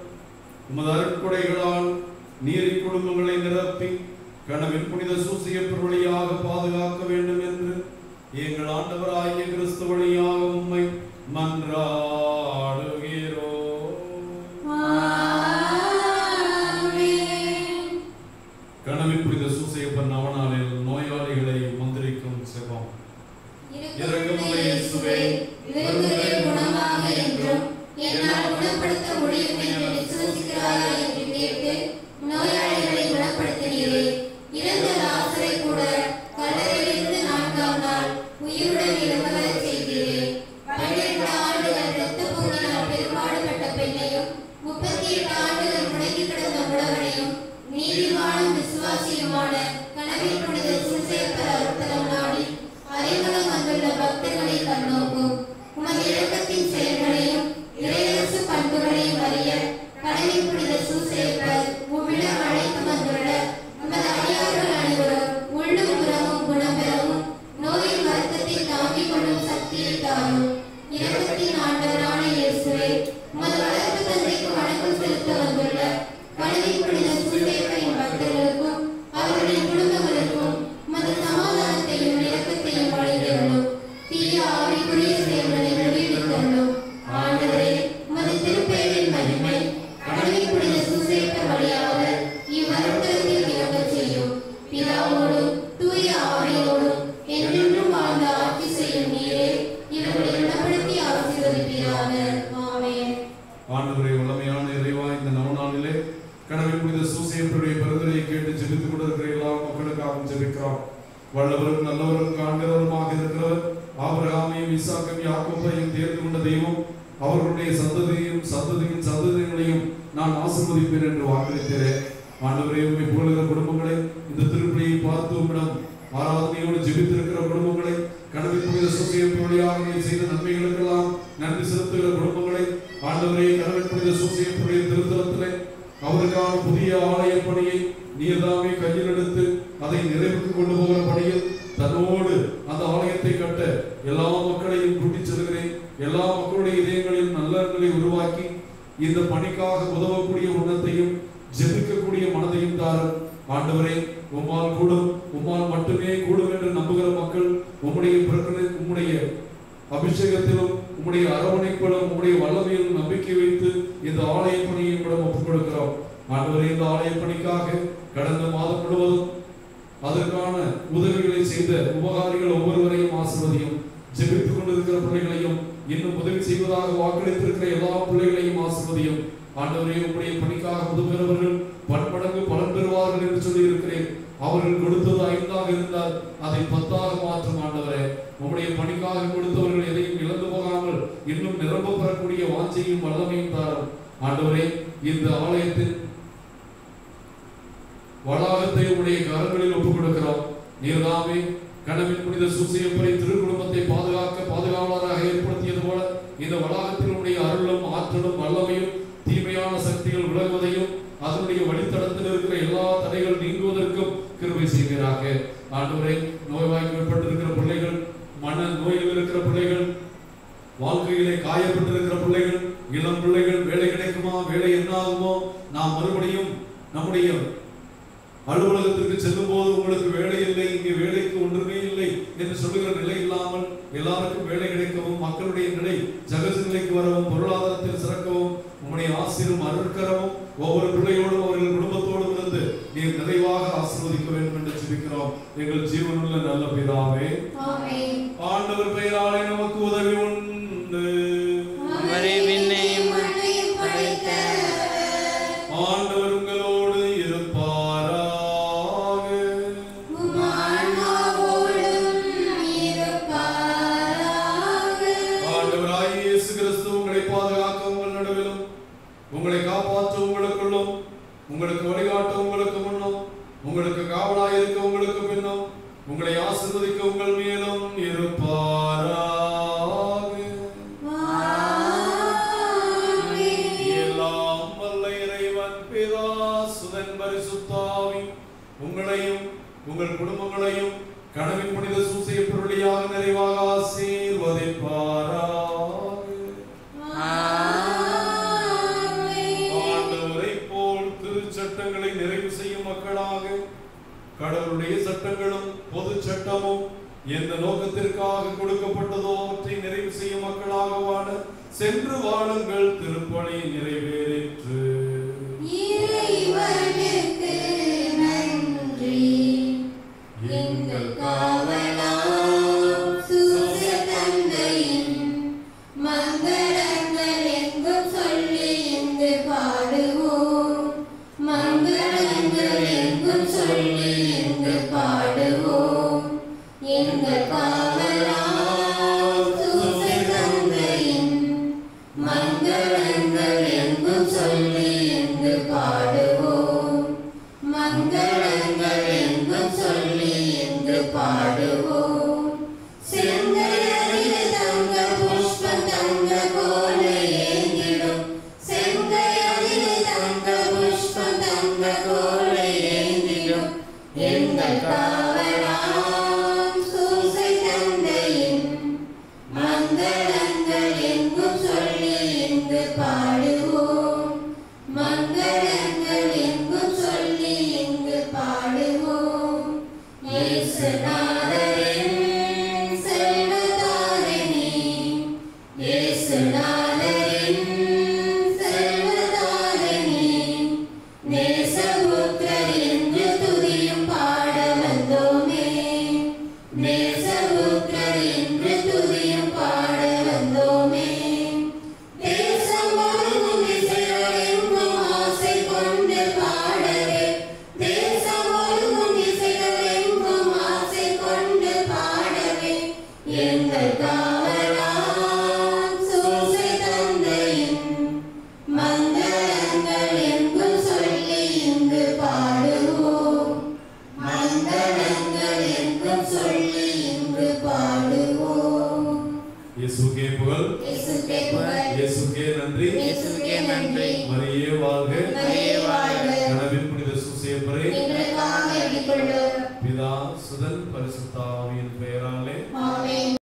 உமது அருட்கொடைகளால் நீரை குடும்பங்களை நிரப்பி கனவின் புனித சூசையப்பர் வழியாக பாதுகாக்க வேண்டும் என்று எங்கள் ஆண்டவராகிய கிறிஸ்து வழியாக உம்மை மன்றாடுகிறோம். கனவின் புனித சூசையப்பர் நவநாளில் நோயாளிகளை மந்திரிக்கும் செபம். இரக்கமுள்ள இயேசுவே, விரும்புகிற குணமாக என்றும் என்னால் குணப்படுத்த முடியும் என்று விசுவசிக்கிறாயா என்று கேட்டு நோயாளிகளை குணப்படுத்தினீரே. இறந்த லாசரை கூட கல்லறையிலிருந்து 4ஆம் நாள் உயிருடன் எழும்பச் செய்தீரே. 12 ஆண்டுகள் இரத்த போக்கினால் பெரும்பாடுபட்ட பெண்ணையும் 38 ஆண்டுகள் முடங்கி கிடந்த முடவனையும் நீதி வாழும் விசுவாசியுமான கனவின் புனித சூசையப்பர் அருட்தலம் நாடி அறிமுகம் வந்துள்ள பக்தர்களை கண்ணோக்கும். உமது இரக்கத்தின் செயல்களையும் இறையரசு பண்புகளையும் அறிய கனவின் புனித சூசையப்பர் உம்மிடம் அழைத்து வந்துள்ள உமது அடியார்கள் அனைவரும் உள்ளும் புறமும் குணம் பெறவும் நோயின் வருத்தத்தை தாங்கிக் கொள்ளும் சக்தியை தாரும். இரக்கத்தின் ஆண்டவரான இயேசுவே, உமது வளர்ப்பு தந்தைக்கு வணக்கம் செலுத்த வந்துள்ள கனவின் புனித சூசையப்பரின் பக்தர்களுக்கும் அவர்களின் குடும்பங்களுக்கும் உமது சமாதானத்தையும் இரக்கத்தையும் வழங்கியுள்ளோம். தீய ஆவிக்குரிய செயல்களை முடிவித்தள்ளும். ஆண்டவரே, உமது திருப்பெயரின் மகிமை கனவின் புனித சூசையப்பர் வழியாக இவ்வருத்தத்தில் இறங்கச் செய்யும். பிதாவோடும் தூய ஆவியோடும் என்றென்றும் வாழ்ந்த ஆட்சி செய்யும் நீரே இவர்களை குணப்படுத்தி ஆசீர்வதிப்பீராக. ஆமென். ஆண்டவரே, வல்லமையான இறைவா, இந்த நவநாளிலே கனவின் புனித சூசையப்பருடைய பரிந்துரையை கேட்டு ஜெபித்துக் கொண்டிருக்கிற எல்லா மக்களுக்காகவும் ஜெபிக்கிறோம். வல்லவரும் நல்லவரும் காண்கிறவருமாக இருக்கிறவர் ஆபிரகாமையும் ஈசாக்கையும் யாக்கோபையும் தேர்ந்து கொண்ட தெய்வம், அவர்களுடைய சந்ததிகளையும் நான் ஆசீர்வதிப்பேன் என்று வாக்களித்தேன். ஆண்டவரே, உம்மை புகழுகிற குடும்பங்களை, இந்த திருப்பலியை பார்த்து உம்மிடம் ஆராதனையோடு ஜெபித்திருக்கிற குடும்பங்களை, கனவின் புனித சூசையப்பர் வழியாக நீர் செய்த நன்மைகளுக்கெல்லாம் நன்றி செலுத்துகிற குடும்பங்களை, ஆண்டவரே, கனவின் புனித சூசையப்பருடைய திருத்தலத்திலே அவருக்கான புதிய ஆலய பணியை நீர்தாமே கையில் எடுத்து அதை நிறைவுக்கு கொண்டு போகிற பணியில் தன்னோடு அந்த ஆலயத்தை கட்ட எல்லா மக்களையும் கூட்டிச் செல்கிறேன். எல்லா மக்களுடைய இதயங்களில் நல்லங்களை உருவாக்கி இந்த பணிக்காக உதவக்கூடிய உன்னத்தையும் ஜெபிக்கக்கூடிய மனதையும் தாரும். ஆண்டவரே, உம்மால் கூடும், உம்மால் மட்டுமே கூடும் என்று நம்புகிற மக்கள் உம்முடைய அபிஷேகத்திலும் உம்முடைய அரவணைப்பிலும் உம்முடைய வல்லமையிலும் நம்பிக்கை வைத்து இந்த ஆலய பணியை ஒப்புக் கொடுக்கிறோம். ஆண்டவரே, இந்த ஆலய பணிக்காக கடந்த மாதம் முழுவதும் அதற்கான உதவிகளை செய்த உபகாரிகள் ஒவ்வொருவரையும் ஆசீர்வதியும். ஜெபித்துக் கொண்டிருக்கிற பிள்ளைகளையும் இன்னும் உதவி செய்வதாக வாக்களித்திருக்கிற எல்லா பிள்ளைகளையும் ஆசீர்வதியும். ஆண்டவரே, உம்முடைய பணிக்காக உதவுகிறவர்கள் பன்மடங்கு பலன் பெறுவார்கள் என்று சொல்லி இருக்கிறேன். அவர்கள் கொடுத்தது 5ஆக இருந்தால் அதை 10ஆக மாற்றும். ஆண்டவரே, உம்முடைய பணிக்காக கொடுத்தவர்கள் எதையும் இழந்து போகாமல் இன்னும் நிரம்ப பெறக்கூடிய வாஞ்சையும் வல்லமையும் தாரும். ஆண்டவரே, இந்த ஆலயத்தின் வளாகத்தை உடைய கரங்களில் ஒப்புக் கொடுக்கிறோம். நீர்தாமே கனவின் புனித சூசையப்பரை திருக்குடும்பத்தை பாதுகாவலராக ஏற்படுத்தியது போல இந்த வளாகத்தில் உடைய அருளும் ஆற்றலும் வல்லமையும் தீமையான சக்திகள் விலகுவதையும் அதனுடைய வழித்தடத்தில் இருக்கிற எல்லா தடைகள் நீங்குவதற்கும் கிருபை செய்கிறாங்க. ஆண்டவரே, நோய்வாய்ப்பட்டிருக்கிற பிள்ளைகள், மன நோயில் இருக்கிற பிள்ளைகள், வாழ்க்கையிலே காயப்பட்டிருக்கிற பிள்ளைகள், இளம் பிள்ளைகள், வேலை கிடைக்குமா, வேலை என்ன ஆகுமோ, நாம் மறுபடியும் நம்முடைய அலுவலகத்திற்கு செல்லும் போது உங்களுக்கு வேலை இல்லை, இங்கே வேலைக்கு ஒன்றுமே இல்லை என்று சொல்லுகிற நிலை இல்லாமல் எல்லாருக்கும் வேலை கிடைக்கவும், மக்களுடைய நிலை ஜகஜ நிலைக்கு வரவும், பொருளாதாரத்தில் சிறக்கவும் உம்முடைய ஆசீரும் அருட்கரமும் ஒவ்வொரு பிள்ளையோடும் அவர்கள் குடும்பத்தோடும் இருந்து நீர் நிறைவாக ஆசீர்வதிக்க வேண்டும் என்று ஜெபிக்கிறோம். எங்கள் ஜீவனுள்ள நல்ல பிதாவே, ஆமென். ஆண்டவர் பெயராலே நமக்கு உதவி உண்டு. ஆண்டவர் உங்களோடு இருப்பாராக. ஆண்டவராகிய இயேசு கிறிஸ்து உங்களை பாதுகாக்க உங்கள் நடுவிலும், உங்களை காப்பாற்ற உங்களுக்குள்ளும், உங்களுக்கு வழிகாட்ட உங்களுக்கு முன்னும், உங்களுக்கு காவலாய் இருக்க உங்களுக்கு பின்னும், உங்களை ஆசீர்வதிக்க உங்கள் மேலும் இருப்பாராக. எல்லாம் வல்ல இறைவன் பிதா, சுதன், பரிசுத்த ஆவி உங்களையும் உங்கள் குடும்பங்களையும் கனவின் புனித சூசையப்பர் வழியாக நிறைவாக ஆசீர்வதிப்பாராக. ஆண்டவரை போல் திருச்சட்டங்களை நிறைவு செய்யும் மக்களாக கடவுளுடைய சட்டங்களும் பொது சட்டமும் எந்த நோக்கத்திற்காக கொடுக்கப்பட்டதோ அவற்றை நிறைவு செய்யும் மக்களாக வாழ சென்று வாழுங்கள். திருப்பணி நிறைவேறிற்று. இறைவனுக்கு நன்றி. எங்கள் காவலாம் சூசை தந்தையின் மங்களங்கள் எங்கும் சொல்லி இங்கு பாடுவோம். மங்களங்கள் எங்கும் சொல்லி இங்கு பாடுவோம். எங்கள் காவலாம் சூசை தந்தையின் மங்களங்கள் எங்கும் சொல்லி இங்கு பாடுவோம். மங்களங்கள் எங்கும் சொல்லி இங்கு பாடுவோம். செங்கையதிலே தங்க புஷ்பம் தங்க கோலை ஏந்திடும். செங்கையதிலே தங்க புஷ்பம் தங்க கோலை ஏந்திடும். எங்கள் காவலாம் சூசை தந்தையின் மங்களங்கள் எங்கும் சொல்லி இங்கு பாடுவோம். மங்களங்கள் எங்கும் சொல்லி இங்கு பாடுவோம். இயேசுநாதரின் செல்வதாரிணி, இயேசுநாதரின் செல்வதாரிணி, நேசபுத்திரர் என்று துதியும் பாட வந்தோமே. நேசபுத்திரர் என்று துதியும் பாட வந்தோமே. தேசம் முழுதும் இசைகளெங்கும் ஆசை கொண்டு பாடவே. தேசம் முழுதும் இசைகளெங்கும் ஆசை கொண்டு பாடவே. எங்கள் காவலாம் சூசை தந்தையின் மங்களங்கள் எங்கும் சொல்லி இங்கு பாடுவோம். மங்களங்கள் எங்கும் சொல்லி இங்கு பாடுவோம். இயேசுக்கே புகழ். இயேசுக்கே புகழ். இயேசுக்கே நன்றி. இயேசுக்கே நன்றி. மரியே வாழ்க. மரியே வாழ்க. கனவின் புனித சூசையப்பரே எங்களுக்காக வேண்டிக் கொள்ளும்.